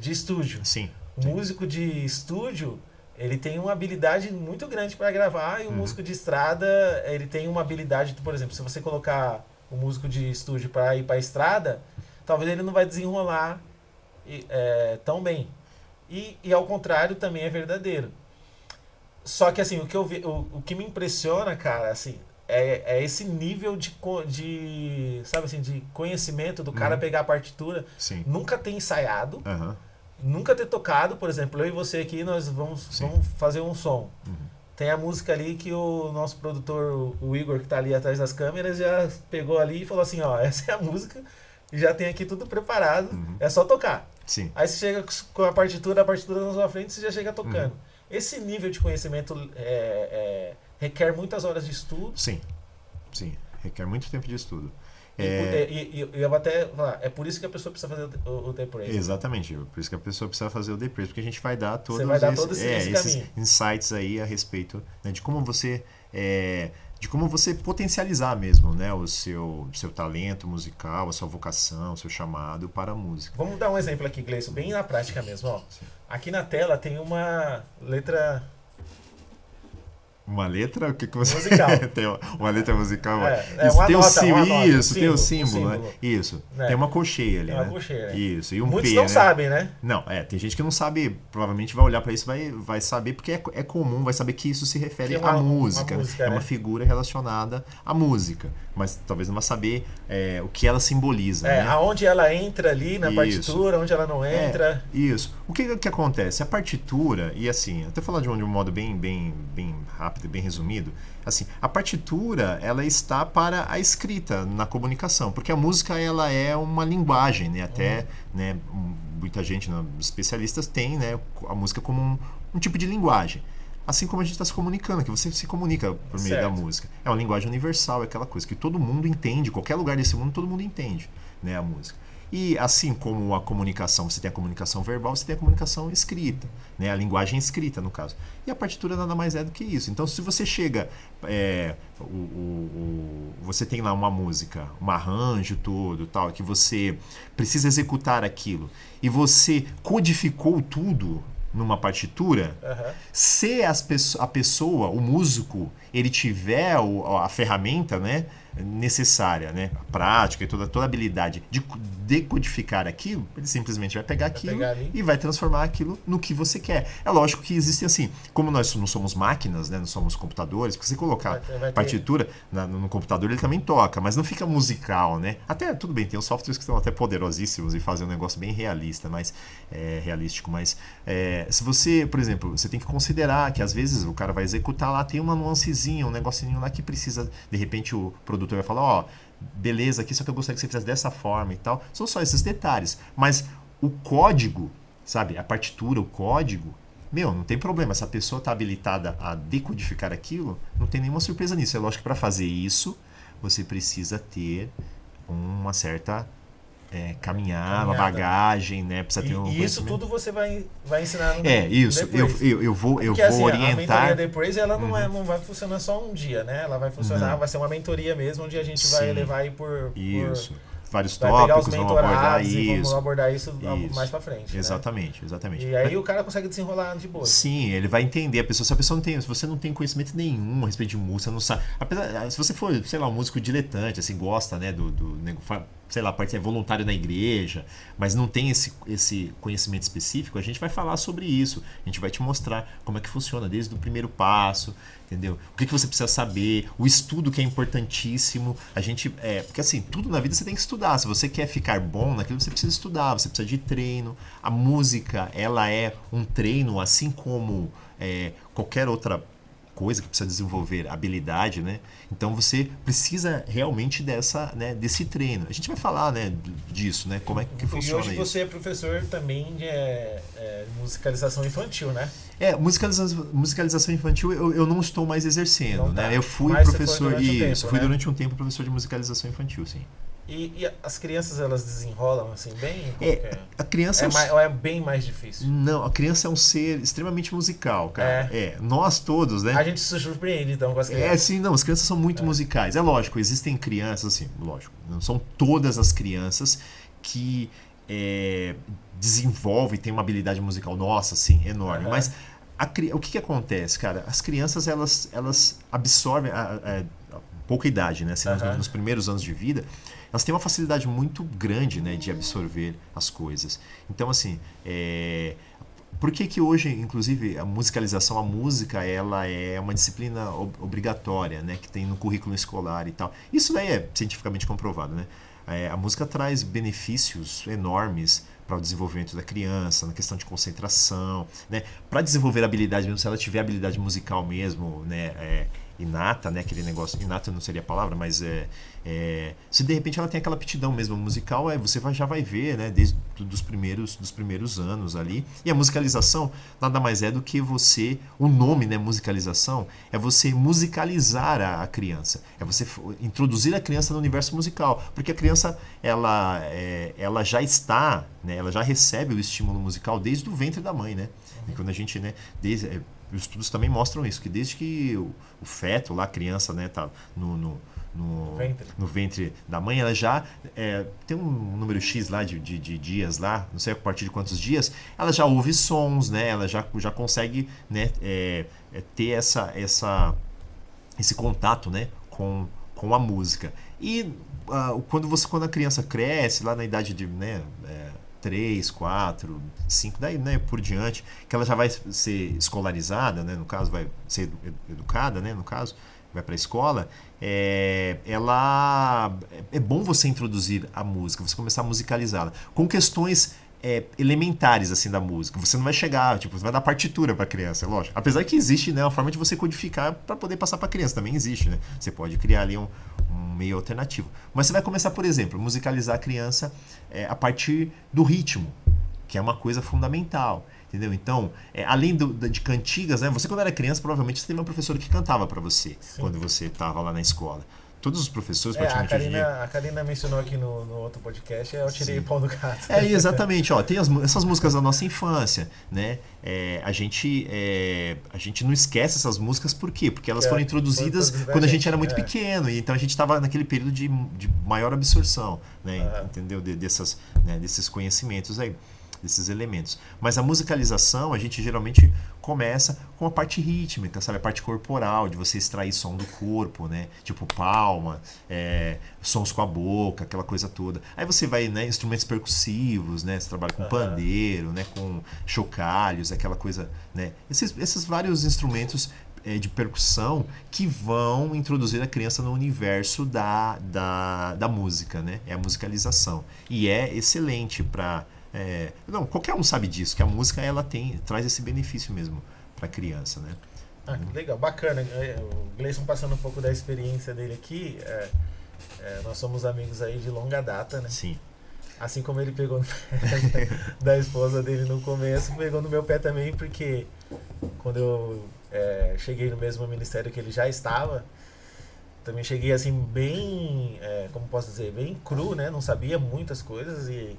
estúdio. Sim. O músico de estúdio, ele tem uma habilidade muito grande para gravar, e o músico de estrada, ele tem uma habilidade, por exemplo, se você colocar o músico de estúdio para ir para estrada, talvez ele não vai desenrolar tão bem. E ao contrário também é verdadeiro. Só que assim, o que me impressiona, cara, assim, é esse nível sabe assim, de conhecimento do cara pegar a partitura, nunca ter ensaiado, nunca ter tocado. Por exemplo, eu e você aqui, nós vamos fazer um som. Tem a música ali que o nosso produtor, o Igor, que tá ali atrás das câmeras, já pegou ali e falou assim, ó, essa é a música, e já tem aqui tudo preparado, é só tocar. Sim. Aí você chega com a partitura na sua frente, você já chega tocando. Esse nível de conhecimento requer muitas horas de estudo. Sim, requer muito tempo de estudo. E eu vou até falar, é por isso que a pessoa precisa fazer o The Praise. Exatamente, por isso que a pessoa precisa fazer o The Praise, porque a gente vai dar todos esses insights aí a respeito, né, de como você potencializar mesmo, né, o seu talento musical, a sua vocação, o seu chamado para a música. Vamos dar um exemplo aqui, Gleison, bem na prática mesmo. Ó. Aqui na tela tem uma letra... Uma letra? O que você... Musical. Tem uma letra musical. Uma tem nota, tem o símbolo, né? Isso. Tem uma colcheia ali, uma colcheia, Isso. E um muitos P, não né? sabem, né? Não, tem gente que não sabe, provavelmente vai olhar para isso e vai saber, porque é comum, vai saber que isso se refere à música. É uma figura relacionada à música. Mas talvez não vai saber o que ela simboliza. Né? Aonde ela entra ali na partitura, onde ela não entra. Isso. O que acontece? A partitura, e assim, até falar de um modo bem rápido, bem resumido, assim, a partitura, ela está para a escrita na comunicação, porque a música, ela é uma linguagem, né? Até, né, muita gente, né, especialistas, tem, né, a música como um tipo de linguagem. Assim como a gente está se comunicando, que você se comunica por meio da música. É uma linguagem universal, é aquela coisa que todo mundo entende, qualquer lugar desse mundo, todo mundo entende, né, a música. E assim como a comunicação, você tem a comunicação verbal, você tem a comunicação escrita, né? A linguagem escrita, no caso. E a partitura nada mais é do que isso. Então, se você chega, você tem lá uma música, um arranjo todo, tal, que você precisa executar aquilo, e você codificou tudo numa partitura, se a pessoa, o músico, ele tiver a ferramenta, né, necessária, né, a prática e toda a habilidade de decodificar aquilo, ele simplesmente vai pegar aquilo e vai transformar aquilo no que você quer. É lógico que existem assim, como nós não somos máquinas, né, não somos computadores, porque você colocar partitura no computador, ele também toca, mas não fica musical, né? Até, tudo bem, tem os softwares que são até poderosíssimos e fazem um negócio bem realista, mas realístico, mas se você, por exemplo, você tem que considerar que às vezes o cara vai executar lá, tem uma nuancezinha, um negocinho lá que precisa, de repente o produtor vai falar, beleza, aqui só que eu gostaria que você fizesse dessa forma e tal. São só esses detalhes. Mas o código, sabe, a partitura, o código, não tem problema. Se a pessoa está habilitada a decodificar aquilo, não tem nenhuma surpresa nisso. É lógico que para fazer isso, você precisa ter uma certa caminhar, uma bagagem, né? Precisa ter um e isso tudo você vai ensinar no isso. Eu vou assim, orientar. A mentoria The Praise, ela não vai funcionar só um dia, né? Ela vai funcionar, vai ser uma mentoria mesmo, onde a gente vai levar aí por vários tópicos, vamos abordar isso. Vamos abordar isso mais pra frente. Exatamente, né? Exatamente. E aí o cara consegue desenrolar de boa. Sim, ele vai entender. A pessoa, se você não tem conhecimento nenhum a respeito de música, não sabe. Se você for, sei lá, um músico diletante, assim, gosta, né, sei lá, é voluntário na igreja, mas não tem esse conhecimento específico, a gente vai falar sobre isso. A gente vai te mostrar como é que funciona, desde o primeiro passo, entendeu? O que você precisa saber, o estudo que é importantíssimo. Porque assim, tudo na vida você tem que estudar. Se você quer ficar bom naquilo, você precisa estudar, você precisa de treino. A música, ela é um treino, assim como qualquer outra coisa que precisa desenvolver habilidade, né? Então você precisa realmente desse treino. A gente vai falar, né, disso, né? Como é que funciona isso. E hoje você é professor também de musicalização infantil, né? Musicalização infantil eu não estou mais exercendo, não né? Tá. Eu fui Mas professor fui durante um tempo professor de musicalização infantil, sim. E as crianças, elas desenrolam assim bem? A criança ou é bem mais difícil? Não, a criança é um ser extremamente musical, cara. Nós todos, né? A gente se surpreende então com as crianças. Sim, não, as crianças são muito musicais. É lógico, existem crianças, assim, lógico, não são todas as crianças que desenvolvem, têm uma habilidade musical, nossa, assim, enorme. Mas o que acontece, cara? As crianças, elas absorvem a pouca idade, né? Assim, nos primeiros anos de vida, elas têm uma facilidade muito grande, né, de absorver as coisas. Então, assim, por que hoje, inclusive, a musicalização, a música, ela é uma disciplina obrigatória, né, que tem no currículo escolar e tal. Isso daí é cientificamente comprovado, né? A música traz benefícios enormes para o desenvolvimento da criança, na questão de concentração, né? Para desenvolver habilidade mesmo, se ela tiver habilidade musical mesmo, né, inata, né, aquele negócio, inata não seria a palavra, mas se de repente ela tem aquela aptidão mesmo musical, você já vai ver, né, desde dos primeiros anos ali. E a musicalização nada mais é do que o nome, né, musicalização, é você musicalizar a criança, é você introduzir a criança no universo musical, porque a criança ela já está, né, ela já recebe o estímulo musical desde o ventre da mãe, né? E quando a gente, né, os estudos também mostram isso, que desde que o feto, lá, a criança, né, tá no ventre da mãe, ela já tem um número X lá de dias lá, não sei a partir de quantos dias, ela já ouve sons, né, ela já consegue, né, ter esse contato, né, com a música. E quando a criança cresce, lá na idade de, né, 3, 4, 5, daí, né, por diante, que ela já vai ser escolarizada, né, no caso, vai ser educada, né, no caso, vai para a escola, é bom você introduzir a música, você começar a musicalizá-la, com questões elementares, assim, da música. Você não vai chegar, tipo, você vai dar partitura para a criança, lógico. Apesar que existe, né, uma forma de você codificar para poder passar para a criança, também existe, né? Você pode criar ali um meio alternativo. Mas você vai começar, por exemplo, musicalizar a criança a partir do ritmo, que é uma coisa fundamental, entendeu? Então, além de cantigas, né? Você quando era criança, provavelmente você teve uma professora que cantava para você. Sim. Quando você estava lá na escola. Todos os professores praticamente a Karina mencionou aqui no outro podcast, eu tirei o pau do gato. Exatamente, ó, tem essas músicas da nossa infância, né? A gente não esquece essas músicas, por quê? Porque elas foram introduzidas quando a gente era muito pequeno, e então a gente estava naquele período de maior absorção, né? Entendeu? Desses conhecimentos aí, desses elementos. Mas a musicalização, a gente geralmente começa com a parte rítmica, sabe? A parte corporal, de você extrair som do corpo, né? Tipo palma, sons com a boca, aquela coisa toda. Aí você vai, né, instrumentos percussivos, né? Você trabalha com pandeiro, né? Com chocalhos, aquela coisa, né? Esses vários instrumentos de percussão que vão introduzir a criança no universo da música, né? É a musicalização. E é excelente para... não, qualquer um sabe disso, que a música ela traz esse benefício mesmo para a criança, né? Legal, bacana. O Gleison passando um pouco da experiência dele aqui, nós somos amigos aí de longa data, né? Sim. Assim como ele pegou no pé da esposa dele no começo, pegou no meu pé também, porque quando eu cheguei no mesmo ministério que ele já estava, também cheguei assim bem, como posso dizer, bem cru, né? Não sabia muitas coisas e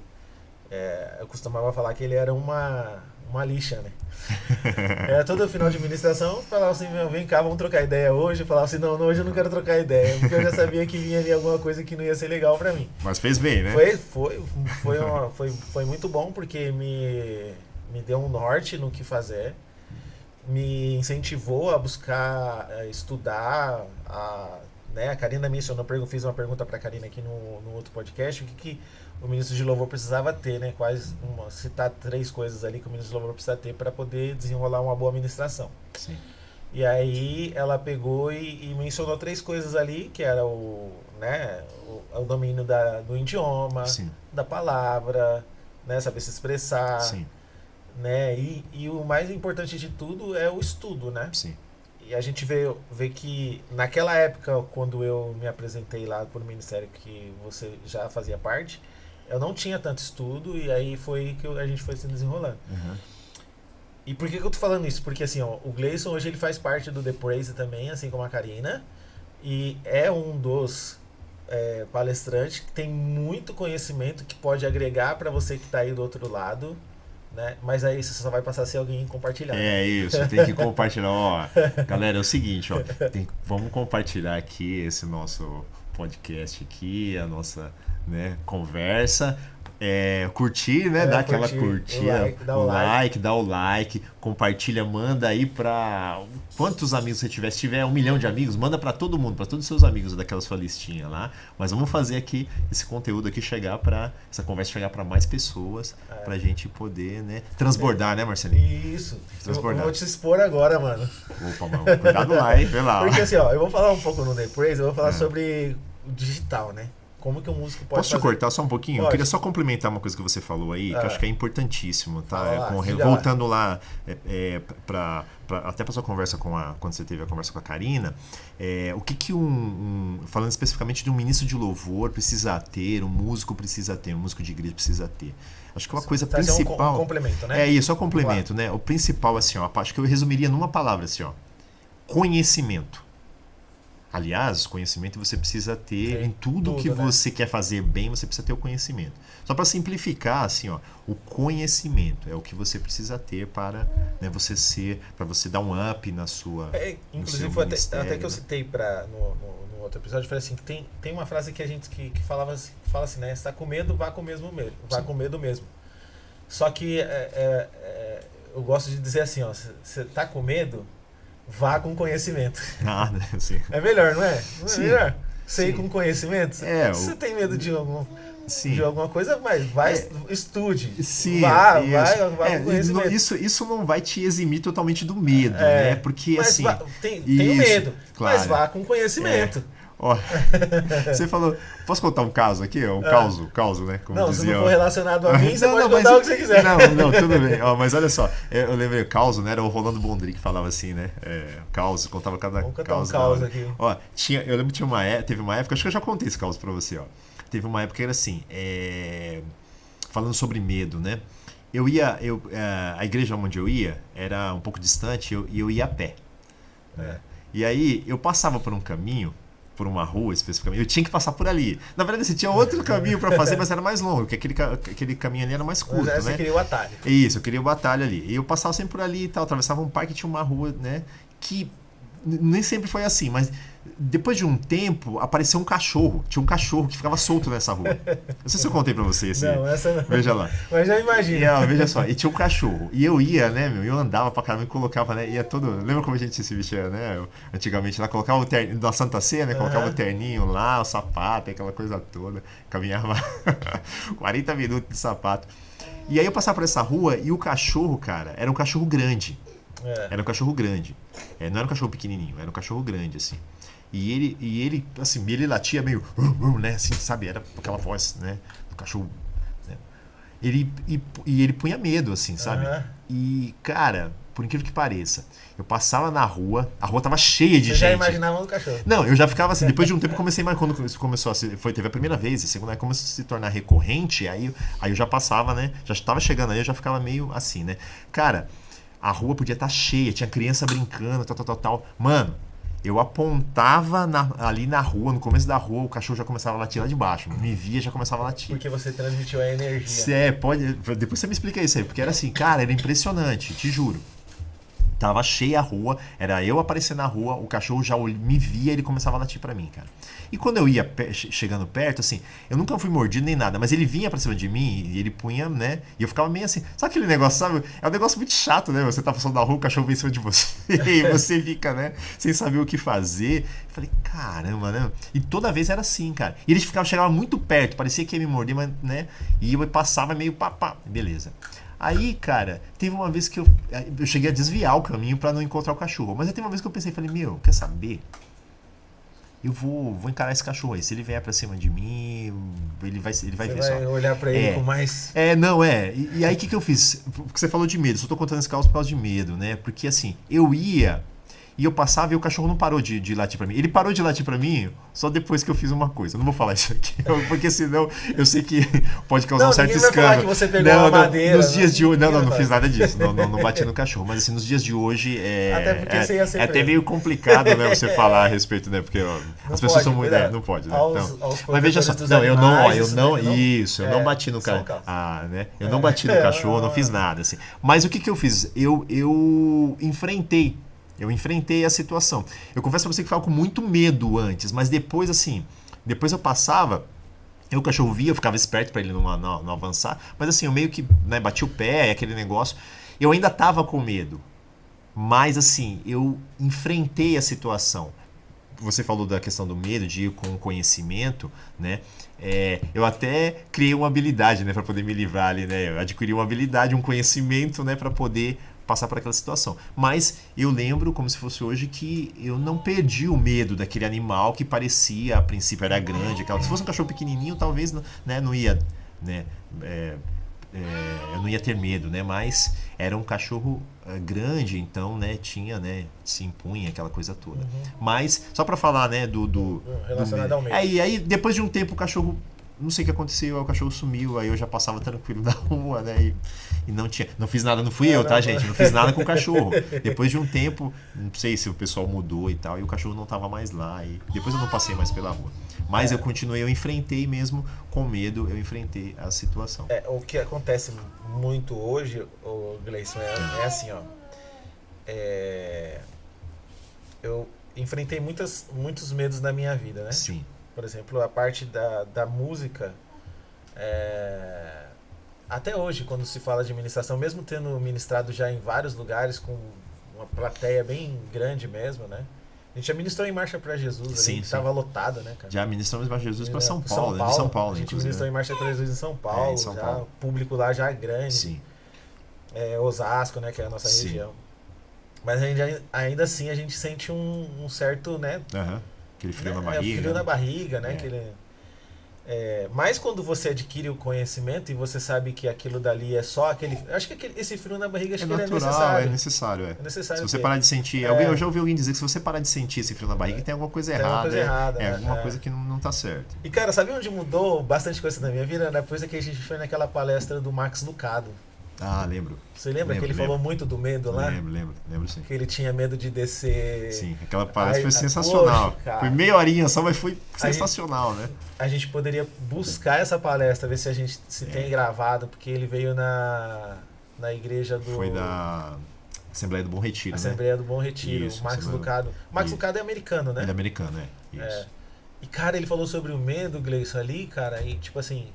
eu costumava falar que ele era uma lixa, né? Todo final de administração falava assim, vem cá, vamos trocar ideia hoje. Eu falava assim, não, hoje eu não quero trocar ideia, porque eu já sabia que vinha ali alguma coisa que não ia ser legal pra mim. Mas fez bem, né? Foi muito bom, porque me deu um norte no que fazer, me incentivou a buscar estudar, né? A Karina mencionou, fiz uma pergunta para a Karina aqui no outro podcast, o que o ministro de louvor precisava ter, né? Citar 3 coisas ali que o ministro de louvor precisa ter para poder desenrolar uma boa administração. Sim. E aí ela pegou e mencionou 3 coisas ali, que era o domínio do idioma, Sim. da palavra, né? Saber se expressar. Sim. Né? E o mais importante de tudo é o estudo, né? Sim. E a gente vê que naquela época, quando eu me apresentei lá por um ministério que você já fazia parte, eu não tinha tanto estudo, e aí foi que a gente foi se desenrolando. Uhum. E por que eu tô falando isso? Porque assim, ó, o Gleison hoje ele faz parte do The Praise também, assim como a Karina, e é um dos palestrantes que tem muito conhecimento que pode agregar para você que está aí do outro lado. Né? Mas aí você só vai passar a ser alguém compartilhar. Isso, tem que compartilhar. Ó, galera, é o seguinte, ó, vamos compartilhar aqui esse nosso podcast aqui, a nossa, né, conversa. Curtir, né? Dá aquela curtida, dá o like, compartilha, manda aí pra quantos amigos você tiver. Se tiver 1 milhão de amigos, manda pra todo mundo, pra todos os seus amigos daquela sua listinha lá. Mas vamos fazer aqui esse conteúdo aqui essa conversa chegar pra mais pessoas, pra gente poder, né, transbordar, né, Marcelinho? Isso. Transbordar. Eu vou te expor agora, mano. Opa, mano, cuidado lá, hein? Vê lá. Porque assim, ó, eu vou falar um pouco no The Praise, eu vou falar sobre o digital, né? Como que o músico pode Posso te cortar só um pouquinho? Pode. Eu queria só complementar uma coisa que você falou aí, que eu acho que é importantíssimo, tá? Voltando lá, até para sua conversa quando você teve a conversa com a Karina, o que falando especificamente de um ministro de louvor precisa ter, um músico precisa ter, um músico de igreja precisa ter. Acho que uma coisa principal... um complemento, né? Isso, é um complemento, né? O principal, assim, ó, acho que eu resumiria numa palavra, assim, ó, conhecimento. Aliás, conhecimento você precisa ter em tudo que você quer fazer bem, você precisa ter o conhecimento. Só para simplificar, assim, ó, o conhecimento é o que você precisa ter para, né, para você dar um up na sua. Inclusive, foi até que eu citei no outro episódio, eu falei assim, que tem uma frase que a gente que fala assim, né? Se tá com medo, vá com medo mesmo. Só que eu gosto de dizer assim, ó, você tá com medo, vá com conhecimento. Sim. É melhor, não é? Não é sim, melhor? Você ir com conhecimento? Se você tem medo de alguma coisa, mas estude. Sim, vai com conhecimento. Isso não vai te eximir totalmente do medo, né? Porque mas assim. Tenho medo, claro, mas vá com conhecimento. Você falou, posso contar um caso aqui? Um caso, né? Como não, dizia, se não for relacionado a mim, você pode contar o que você quiser. Não, tudo bem. Mas olha só, eu lembrei o caso, né? Era o Rolando Bondri que falava assim, né? Caos, contava cada caos. Vamos caos contar um caos aqui. Eu lembro que teve uma época, acho que eu já contei esse caos pra você, ó. Teve uma época que era assim, falando sobre medo, né? A igreja onde eu ia era um pouco distante e eu ia a pé. Né? E aí eu passava por um caminho, por uma rua especificamente, eu tinha que passar por ali. Na verdade, assim, tinha outro caminho para fazer, mas era mais longo, porque aquele caminho ali era mais curto, né? Você queria o atalho. Isso, eu queria o atalho ali. E eu passava sempre por ali e tal, atravessava um parque e tinha uma rua, né? Que nem sempre foi assim, mas depois de um tempo apareceu um cachorro. Tinha um cachorro que ficava solto nessa rua. Não sei se eu contei pra você esse. Não, essa não. Veja lá. Mas já imagina. Veja só, e tinha um cachorro. E eu ia, né, eu andava pra caramba e colocava, né? Ia todo. Lembra como a gente se vestia, né? Antigamente lá, colocava o terninho da Santa Ceia, né? Colocava o terninho lá, o sapato, aquela coisa toda. Caminhava 40 minutos de sapato. E aí eu passava por essa rua e o cachorro, cara, era um cachorro grande. Era um cachorro grande. Não era um cachorro pequenininho, era um cachorro grande, assim. E ele assim, ele latia meio, né, assim, sabe? Era aquela voz, né, do cachorro. Né? Ele punha medo, assim, sabe? E, cara, por incrível que pareça, eu passava na rua, a rua tava cheia de gente. Você já imaginava o cachorro? Não, eu já ficava assim, depois de um tempo comecei, mas quando começou teve a primeira vez, a segunda, começou a se tornar recorrente, aí eu já passava, né, já estava chegando aí, eu já ficava meio assim, né. Cara, a rua podia estar cheia, tinha criança brincando, tal. Mano, eu apontava ali na rua, no começo da rua, o cachorro já começava a latir lá de baixo. Me via, já começava a latir. Porque você transmitiu a energia. Depois você me explica isso aí, porque era assim, cara, era impressionante, te juro. Tava cheia a rua, era eu aparecer na rua, o cachorro já me via, ele começava a latir pra mim, cara. E quando eu ia chegando perto, assim, eu nunca fui mordido nem nada, mas ele vinha pra cima de mim e ele punha, né? E eu ficava meio assim, sabe aquele negócio, sabe? É um negócio muito chato, né? Você tá passando na rua, o cachorro vem em cima de você e você fica, né? Sem saber o que fazer. Eu falei, caramba, né? E toda vez era assim, cara. E ele chegava muito perto, parecia que ia me morder, mas, né? E eu passava meio pá, beleza. Aí, cara, teve uma vez que eu cheguei a desviar o caminho pra não encontrar o cachorro. Mas aí teve uma vez que eu pensei, falei, quer saber? Eu vou encarar esse cachorro aí. Se ele vier pra cima de mim, ele vai ver só. Vai olhar pra ele com mais... E aí o que eu fiz? Porque você falou de medo. Só tô contando esse caso por causa de medo, né? Porque assim, eu ia... E eu passava e o cachorro não parou de latir pra mim. Ele parou de latir pra mim só depois que eu fiz uma coisa. Eu não vou falar isso aqui, porque senão eu sei que pode causar um certo escândalo. Que você pegou uma madeira, nos dias de hoje... Não fiz nada disso. Não bati no cachorro. Mas assim, nos dias de hoje até porque você ia ser até meio complicado, né, você falar a respeito, né? Porque as pessoas são muito... não pode, né? Mas veja só, eu não bati no cachorro. Né? Eu não bati no cachorro, não fiz nada, assim. Mas o que eu fiz? Eu enfrentei a situação. Eu confesso pra você que ficava com muito medo antes, mas depois, assim, depois eu passava, o cachorro via, eu ficava esperto pra ele não avançar, mas assim, eu meio que, né, bati o pé, aquele negócio. Eu ainda tava com medo, mas assim, eu enfrentei a situação. Você falou da questão do medo, de ir com conhecimento, né? Eu até criei uma habilidade, né, para poder me livrar ali, né? Eu adquiri uma habilidade, um conhecimento, né, para poder passar por aquela situação. Mas eu lembro, como se fosse hoje, que eu não perdi o medo daquele animal que parecia, a princípio era grande. Se fosse um cachorro pequenininho, talvez, né, não ia, né, eu não ia ter medo, né? Mas era um cachorro grande, então, né, tinha, né, se impunha aquela coisa toda. Mas só para falar, né, relacionado ao medo. Aí depois de um tempo o cachorro, não sei o que aconteceu, aí o cachorro sumiu, aí eu já passava tranquilo na rua, né? E não fiz nada, não fui eu, tá, gente? Não fiz nada com o cachorro. Depois de um tempo, não sei se o pessoal mudou e tal, e o cachorro não tava mais lá. E depois eu não passei mais pela rua. Mas eu continuei, eu enfrentei mesmo com medo, eu enfrentei a situação. O que acontece muito hoje, Gleison, é assim, ó. Eu enfrentei muitos medos na minha vida, né? Sim. Por exemplo, a parte da música, até hoje, quando se fala de ministração, mesmo tendo ministrado já em vários lugares, com uma plateia bem grande mesmo, né? A gente já ministrou em Marcha para Jesus, ali, estava lotado, né, cara? Já ministramos em Marcha para Jesus para São Paulo, né? De São Paulo, a gente ministrou em Marcha para Jesus em São Paulo, o público lá já é grande. Sim. Osasco, né, que é a nossa região. Mas ainda assim a gente sente um certo, né? Aquele frio na barriga. Frio na barriga, né? Mas quando você adquire o conhecimento e você sabe que aquilo dali é só aquele... Acho que esse frio na barriga natural, é necessário. É necessário. Se você parar de sentir... Eu já ouvi alguém dizer que se você parar de sentir esse frio na barriga, tem alguma coisa errada. Alguma coisa que não tá certo. E, cara, sabe onde mudou bastante coisa na minha vida? Depois que a gente foi naquela palestra do Max Lucado. Lembro. Você lembra que ele falou muito do medo lá? Lembro sim. Que ele tinha medo de descer... Sim, aquela palestra foi sensacional. Poxa, foi meia horinha só, mas foi sensacional, né? A gente poderia buscar essa palestra, ver se a gente tem gravado, porque ele veio na igreja do... Foi da Assembleia do Bom Retiro, Assembleia do Bom Retiro, o Max Lucado. O Max Lucado é americano, né? Ele é americano, Isso. E, cara, ele falou sobre o medo, Gleison, ali, cara, e tipo assim...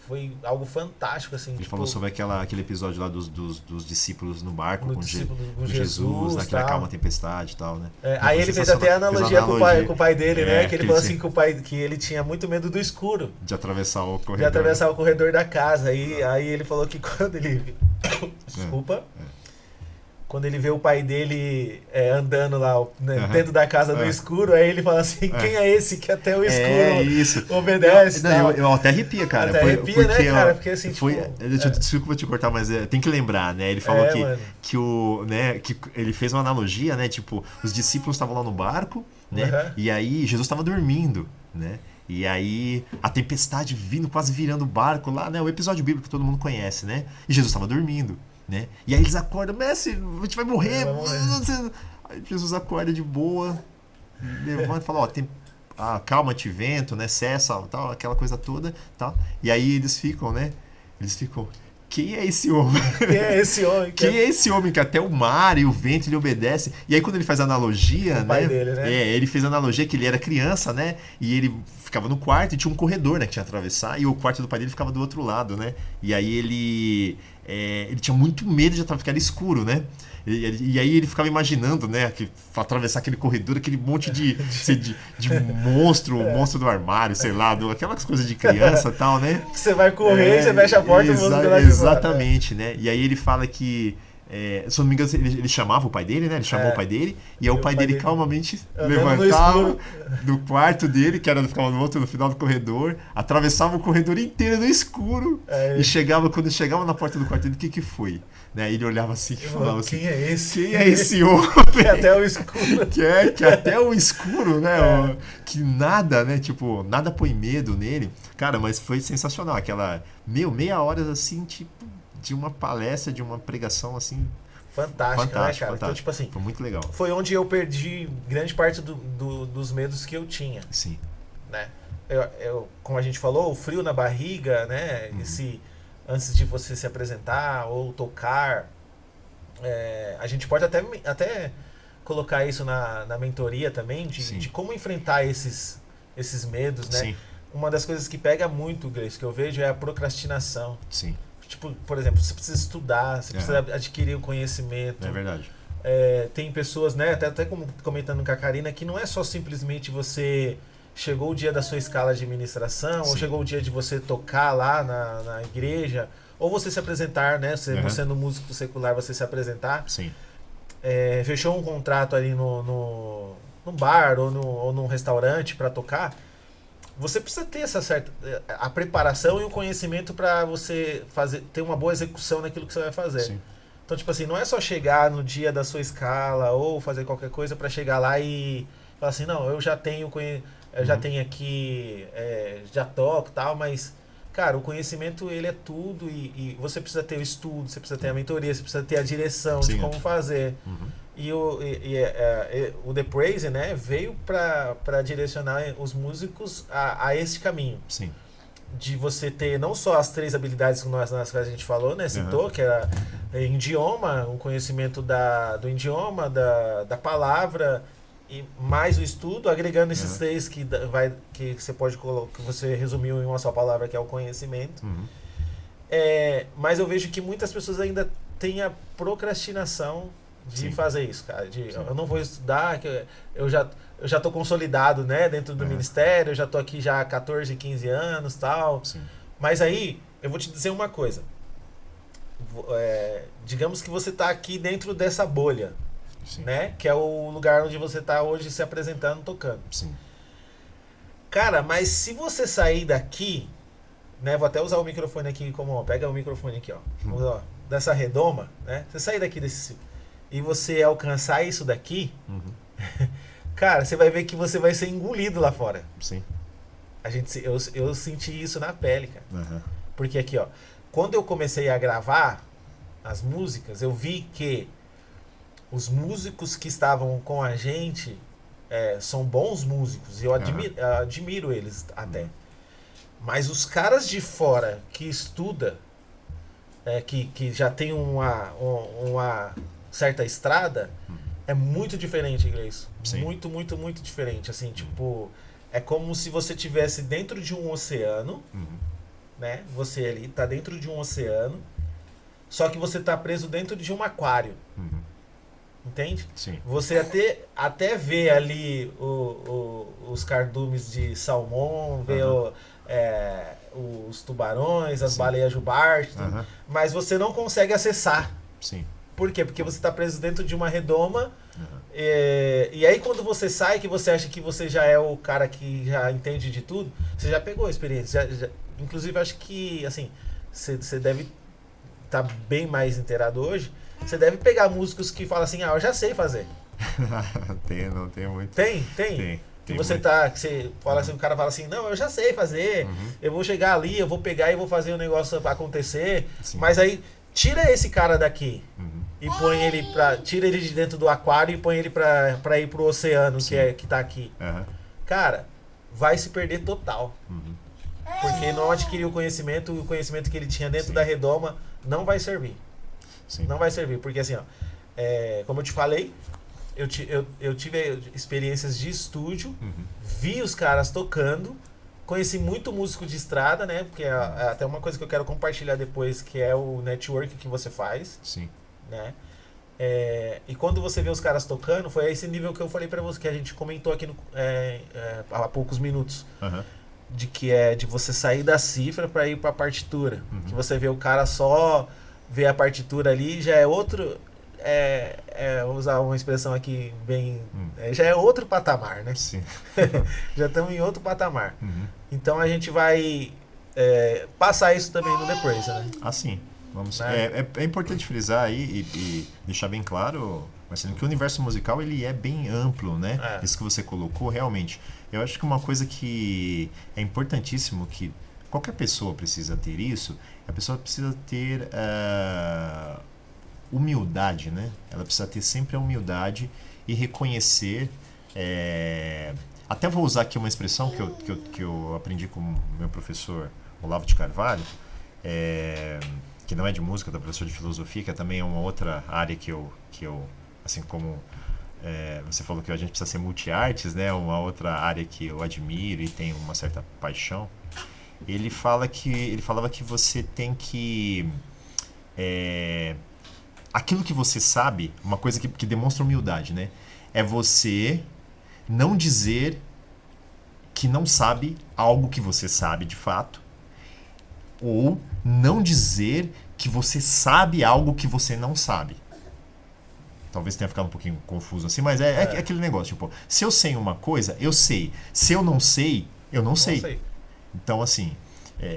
Foi algo fantástico, assim. Ele falou sobre aquele episódio lá dos discípulos no barco com Jesus, naquela calma tempestade e tal, né? Aí ele fez até a analogia com o pai dele, né? Que ele falou assim que ele tinha muito medo do escuro. De atravessar o corredor. De atravessar o corredor da casa. Aí ele falou que quando ele... Desculpa. Quando ele vê o pai dele andando lá, né, dentro da casa do escuro, aí ele fala assim, quem é esse que até o escuro obedece? Eu até arrepia, cara. Arrepia, né, cara? Porque assim, desculpa te cortar, mas tem que lembrar, né? Ele falou que ele fez uma analogia, né? Tipo, os discípulos estavam lá no barco, né? E aí Jesus estava dormindo, né? E aí a tempestade vindo, quase virando o barco lá, né? O episódio bíblico que todo mundo conhece, né? E Jesus estava dormindo. Né? E aí eles acordam, Messi, a gente vai morrer. Aí Jesus acorda de boa, levanta e fala, ó, tem... calma-te, vento, né? Cessa, tal, aquela coisa toda, tal. E aí eles ficam, né? Quem é esse homem? Quem é esse homem? Quem é esse homem que até o mar e o vento lhe obedecem? E aí quando ele faz a analogia, o pai dele, né? Ele fez a analogia que ele era criança, né? E ele ficava no quarto e tinha um corredor, né? Que tinha que atravessar. E o quarto do pai dele ficava do outro lado, né? E aí ele tinha muito medo de ficar escuro, né? E aí ele ficava imaginando, né, que atravessar aquele corredor, aquele monte de monstro do armário, sei lá, aquelas coisas de criança e tal, né? Você vai correr, você fecha a porta e o mundo lá de exatamente, né? E aí ele fala que, se eu não me engano, ele chamava o pai dele, né? Ele chamou o pai dele, e aí o pai dele calmamente levantava do quarto dele, que ficava no outro, no final do corredor, atravessava o corredor inteiro no escuro, e quando chegava na porta do quarto dele, o que foi? Né? Ele olhava assim e falava assim: quem é esse? Quem é esse homem? Que até o escuro. que até o escuro, né? Que nada, né? Tipo, nada põe medo nele. Cara, mas foi sensacional. Aquela meia hora assim, tipo, de uma palestra, de uma pregação assim. Fantástica, né, cara? Fantástica. Então, tipo assim, foi muito legal. Foi onde eu perdi grande parte dos medos que eu tinha. Sim. Né? Como a gente falou, o frio na barriga, né? Antes de você se apresentar ou tocar, a gente pode até colocar isso na mentoria também, de como enfrentar esses medos, né? Sim. Uma das coisas que pega muito, Gleice, que eu vejo é a procrastinação. Sim. Tipo, por exemplo, você precisa estudar, você precisa adquirir o conhecimento. É verdade. Tem pessoas, né, até comentando com a Karina, que não é só simplesmente você... Chegou o dia da sua escala de administração, ou chegou o dia de você tocar lá na igreja, ou você se apresentar, né? Você sendo músico secular, você se apresentar. Sim. Fechou um contrato ali no bar ou num restaurante para tocar. Você precisa ter a preparação e o conhecimento para você ter uma boa execução naquilo que você vai fazer. Sim. Então, tipo assim, não é só chegar no dia da sua escala ou fazer qualquer coisa para chegar lá e falar assim, não, eu já tenho já tenho aqui, já toco e tal, mas, cara, o conhecimento, ele é tudo e você precisa ter o estudo, você precisa ter a mentoria, você precisa ter a direção de como fazer. E o The Praise, né, veio para direcionar os músicos a esse caminho. Sim. De você ter não só as 3 habilidades nas quais a gente falou, né, citou, que era idioma, o conhecimento do idioma, da palavra, e mais o estudo, agregando esses 3 que você pode colocar, que você resumiu em uma só palavra, que é o conhecimento. Mas eu vejo que muitas pessoas ainda têm a procrastinação de fazer isso, cara. Eu não vou estudar, que eu já tô consolidado, né, dentro do ministério, eu já tô aqui já há 14, 15 anos e tal. Sim. Mas aí, eu vou te dizer uma coisa. Digamos que você tá aqui dentro dessa bolha. Sim. Né? Que é o lugar onde você está hoje se apresentando, tocando. Sim. Cara, mas se você sair daqui, né? Vou até usar o microfone aqui como, pega o microfone aqui, ó, dessa redoma, né? Você sair daqui e você alcançar isso daqui, cara, você vai ver que você vai ser engolido lá fora. Sim. Eu senti isso na pele, cara. Porque aqui, ó, quando eu comecei a gravar as músicas, eu vi que os músicos que estavam com a gente são bons músicos, e eu admiro eles até. Mas os caras de fora que estuda, que já tem uma certa estrada, é muito diferente, Gleice. Muito, muito, muito diferente. Assim, tipo, é como se você estivesse dentro de um oceano, né? Você ali tá dentro de um oceano, só que você tá preso dentro de um aquário. Entende? Sim. Você até vê ali os cardumes de salmão, vê os tubarões, as baleias jubarte, mas você não consegue acessar. Sim. Por quê? Porque você está preso dentro de uma redoma, e aí quando você sai, que você acha que você já é o cara que já entende de tudo, você já pegou a experiência. Inclusive, acho que assim, você deve estar bem mais inteirado hoje. Você deve pegar músicos que falam assim, eu já sei fazer. Não tem muito. Tem. Que você muito. Que você fala assim, o cara fala assim, não, eu já sei fazer, eu vou chegar ali, eu vou pegar e vou fazer o negócio acontecer. Sim. Mas aí, tira esse cara daqui. e põe ele pra... Tira ele de dentro do aquário e põe ele pra ir pro oceano, que tá aqui. Uhum. Cara, vai se perder total. Uhum. Porque não adquiriu o conhecimento que ele tinha dentro da redoma não vai servir. Sim. Não vai servir, porque assim, ó, como eu te falei, eu tive experiências de estúdio, vi os caras tocando, conheci muito músico de estrada, né? Porque é até uma coisa que eu quero compartilhar depois, que é o network que você faz. Sim. Né? E quando você vê os caras tocando, foi a esse nível que eu falei pra você, que a gente comentou aqui há poucos minutos. Uhum. De você sair da cifra para ir para a partitura. Que você vê o cara só ver a partitura ali, já é outro. Vou usar uma expressão aqui bem. Já é outro patamar, né? Sim. Já estamos em outro patamar. Então a gente vai passar isso também no The Praise, né? Assim. Vamos, é importante frisar aí e deixar bem claro, Marcelo, que o universo musical ele é bem amplo, né? Isso que você colocou, realmente. Eu acho que uma coisa que é importantíssimo, que qualquer pessoa precisa ter isso, a pessoa precisa ter humildade, né? Ela precisa ter sempre a humildade e reconhecer... até vou usar aqui uma expressão que eu aprendi com o meu professor Olavo de Carvalho, que não é de música, da professor de filosofia, que também é uma outra área que eu assim como você falou que a gente precisa ser multiartes, né? Uma outra área que eu admiro e tenho uma certa paixão. Ele falava que você tem que aquilo que você sabe, uma coisa que demonstra humildade, né? É você não dizer que não sabe algo que você sabe de fato, ou não dizer que você sabe algo que você não sabe. Talvez tenha ficado um pouquinho confuso assim, mas é aquele negócio, tipo, se eu sei uma coisa, eu sei. Se eu não sei, eu não sei. Então, assim,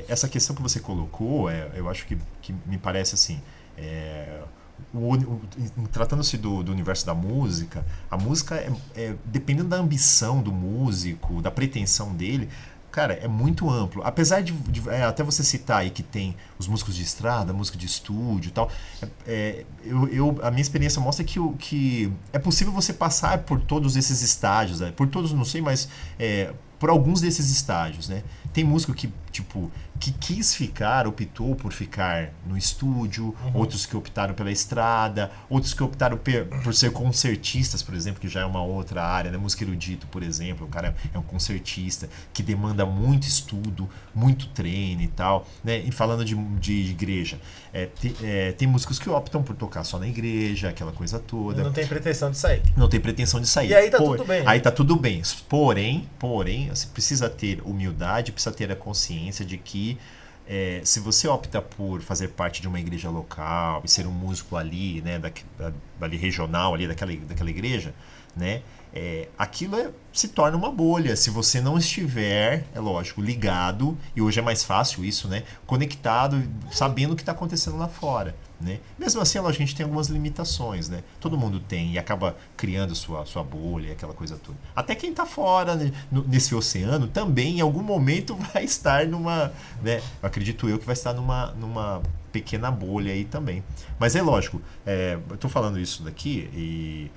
essa questão que você colocou, eu acho que me parece assim, tratando-se do universo da música, a música, dependendo da ambição do músico, da pretensão dele, cara, é muito amplo. Apesar de até você citar aí que tem os músicos de estrada, música de estúdio e tal, a minha experiência mostra que é possível você passar por todos esses estágios, por todos não sei, mas por alguns desses estágios, né? Tem músico que quis ficar, optou por ficar no estúdio, outros que optaram pela estrada, outros que optaram por ser concertistas, por exemplo, que já é uma outra área, né? Música erudito, por exemplo, o cara é um concertista que demanda muito estudo, muito treino e tal, né? E falando de igreja, tem músicos que optam por tocar só na igreja, aquela coisa toda. Não tem pretensão de sair. Não tem pretensão de sair. E aí tá tudo bem. Aí tá tudo bem. Porém, você precisa ter humildade, precisa ter a consciência de que se você opta por fazer parte de uma igreja local e ser um músico ali, né, ali regional, ali daquela igreja, né, aquilo se torna uma bolha. Se você não estiver, é lógico, ligado, e hoje é mais fácil isso, né, conectado, sabendo o que está acontecendo lá fora. Né? Mesmo assim, a gente tem algumas limitações, né? Todo mundo tem e acaba criando sua bolha, aquela coisa toda. Até quem está fora, né, nesse oceano também em algum momento vai estar numa, né? Acredito eu que vai estar numa pequena bolha aí também. Mas é lógico, eu estou falando isso daqui e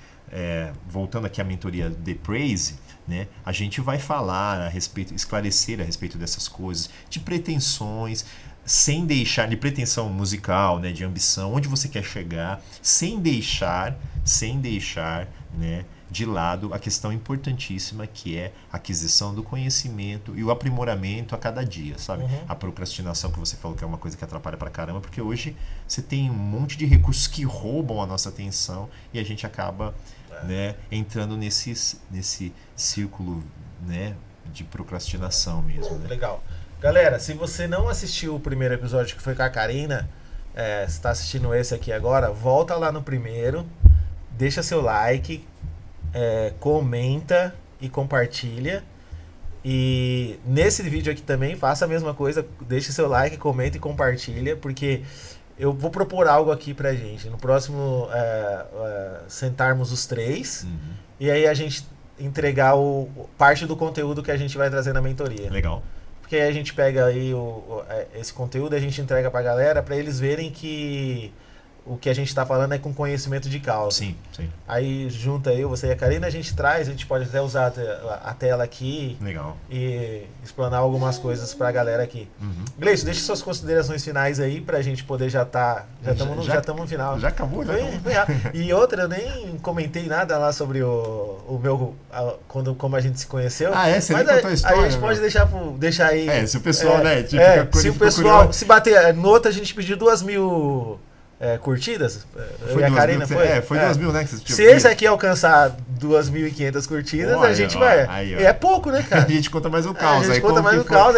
voltando aqui à mentoria The Praise, né? A gente vai falar esclarecer a respeito dessas coisas, de pretensões, sem deixar de pretensão musical, né, de ambição, onde você quer chegar, sem deixar, né, de lado a questão importantíssima que é a aquisição do conhecimento e o aprimoramento a cada dia, sabe? A procrastinação que você falou que é uma coisa que atrapalha pra caramba, porque hoje você tem um monte de recursos que roubam a nossa atenção e a gente acaba, né, entrando nesse círculo, né, de procrastinação mesmo, né? Legal. Galera, se você não assistiu o primeiro episódio que foi com a Karina, você está assistindo esse aqui agora, volta lá no primeiro, deixa seu like, comenta e compartilha. E nesse vídeo aqui também faça a mesma coisa, deixa seu like, comenta e compartilha, porque eu vou propor algo aqui pra gente. No próximo, sentarmos os três e aí a gente entregar parte do conteúdo que a gente vai trazer na mentoria. Legal. Porque aí a gente pega aí esse conteúdo e a gente entrega pra galera, pra eles verem que o que a gente tá falando é com conhecimento de causa. Sim, sim. Aí junta eu, você e a Karina, a gente pode até usar a tela aqui. Legal. E explanar algumas coisas pra galera aqui. Gleison, deixa suas considerações finais aí pra gente poder já estamos no final. Já acabou, já acabou. E outra, eu nem comentei nada lá sobre o meu... como a gente se conheceu. Você nem contou a história. Aí a gente pode deixar aí... Se o pessoal, se o pessoal... Se bater... No outro a gente pediu 2.000... curtidas, foi a Karina foi? Foi 2.000, né? Se esse aqui alcançar 2.500 curtidas, a gente vai. Aí, é pouco, né, cara? A gente conta mais o caos. A gente conta mais o caos,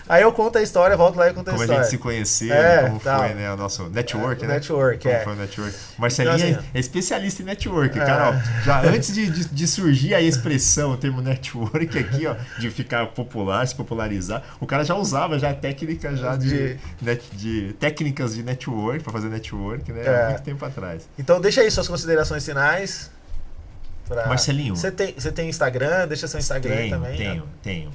aí eu conto a história, volto lá e conto a história. Como a gente se conheceu, como foi, né, o nosso network, né? Como foi o network. Marcelinho então, assim, é especialista em network, cara. Ó, já antes de surgir a expressão, o termo network aqui, ó, de ficar popular, se popularizar, o cara já usava já a técnica de técnicas de network, para fazer network. Há muito tempo atrás. Então deixa aí suas considerações finais. Marcelinho. Você tem Instagram? Deixa seu Instagram também. Tenho.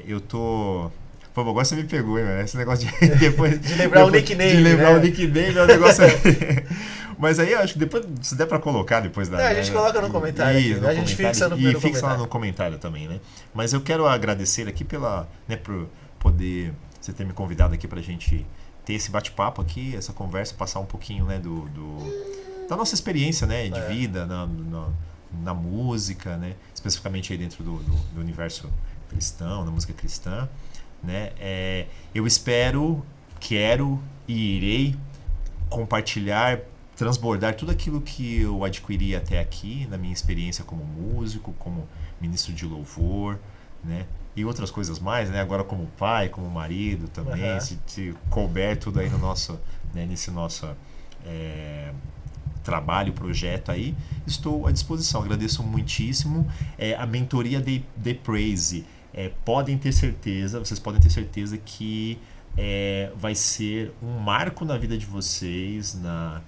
Eu tô... Pô, agora você me pegou, né? Esse negócio de depois... de lembrar o nickname. De lembrar o nickname é um negócio... Mas aí eu acho que depois, se der pra colocar depois da... a gente coloca no comentário aqui, a gente fixa no primeiro comentário. E fixa lá no comentário também, né? Mas eu quero agradecer aqui por poder você ter me convidado aqui pra gente... ter esse bate-papo aqui, essa conversa, passar um pouquinho, né, da nossa experiência, né, de vida na música, né, especificamente aí dentro do universo cristão, na música cristã, né. Eu espero, quero e irei compartilhar, transbordar tudo aquilo que eu adquiri até aqui na minha experiência como músico, como ministro de louvor, né, e outras coisas mais, né? Agora como pai, como marido também, se couber tudo aí no nosso, né, nesse nosso trabalho, projeto aí, estou à disposição. Agradeço muitíssimo. A mentoria The Praise, vocês podem ter certeza que vai ser um marco na vida de vocês, na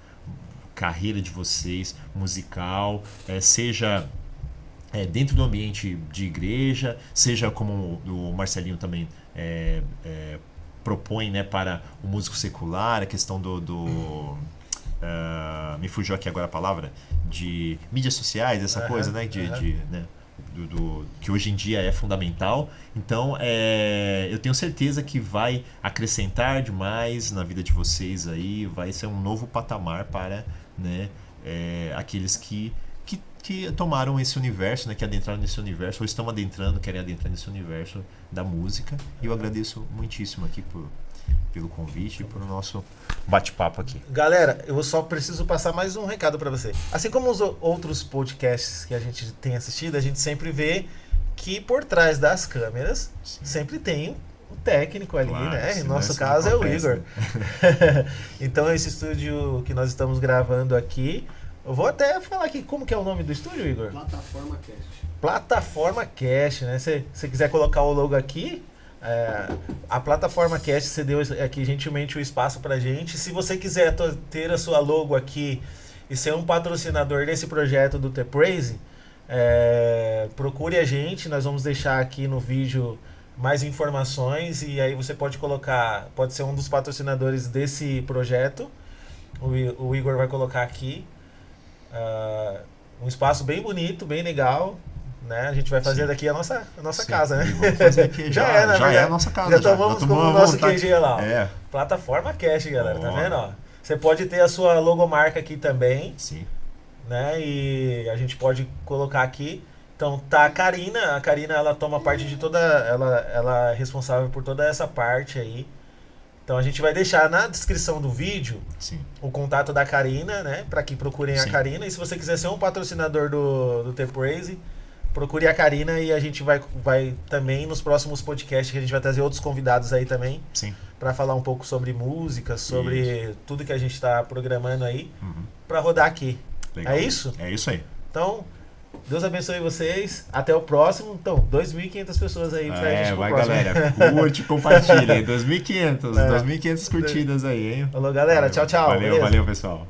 carreira de vocês, musical, seja... dentro do ambiente de igreja, seja como o Marcelinho também propõe, né, para o músico secular, a questão me fugiu aqui agora a palavra, de mídias sociais, essa coisa, né, né, que hoje em dia é fundamental. Então, eu tenho certeza que vai acrescentar demais na vida de vocês aí, vai ser um novo patamar para, né, aqueles que tomaram esse universo, né, que adentraram nesse universo, ou estão querem adentrar nesse universo da música. E eu agradeço muitíssimo aqui pelo convite e pelo nosso bate-papo aqui. Galera, eu só preciso passar mais um recado para você. Assim como os outros podcasts que a gente tem assistido, a gente sempre vê que por trás das câmeras sempre tem o técnico ali, né? Em nosso caso é o Igor. Então esse estúdio que nós estamos gravando aqui, eu vou até falar aqui como que é o nome do estúdio, Igor? Plataforma Cast. Plataforma Cast, né? Se você quiser colocar o logo aqui, a Plataforma Cast cedeu aqui gentilmente o espaço pra gente. Se você quiser ter a sua logo aqui e ser um patrocinador desse projeto do The Praise, procure a gente, nós vamos deixar aqui no vídeo mais informações e aí você pode ser um dos patrocinadores desse projeto. O Igor vai colocar aqui um espaço bem bonito, bem legal, né? A gente vai fazer daqui a nossa casa, né? Vamos fazer aqui já é a nossa casa. Já tomamos como o nosso QG lá. Ó. Plataforma Cash, galera, tá vendo? Ó? Você pode ter a sua logomarca aqui também. Sim. Né? E a gente pode colocar aqui. Então tá a Karina ela toma parte de toda, ela é responsável por toda essa parte aí. Então a gente vai deixar na descrição do vídeo o contato da Karina, né? Para que procurem a Karina. E se você quiser ser um patrocinador do The Praise, procure a Karina e a gente vai também nos próximos podcasts que a gente vai trazer outros convidados aí também. Para falar um pouco sobre música, sobre tudo que a gente está programando aí para rodar aqui. Legal. É isso? É isso aí. Então, Deus abençoe vocês. Até o próximo. Então, 2.500 pessoas aí pra gente. Vai, galera. Curte, compartilha. 2.500 curtidas aí, hein? Falou, galera. Tchau, tchau. Valeu, pessoal.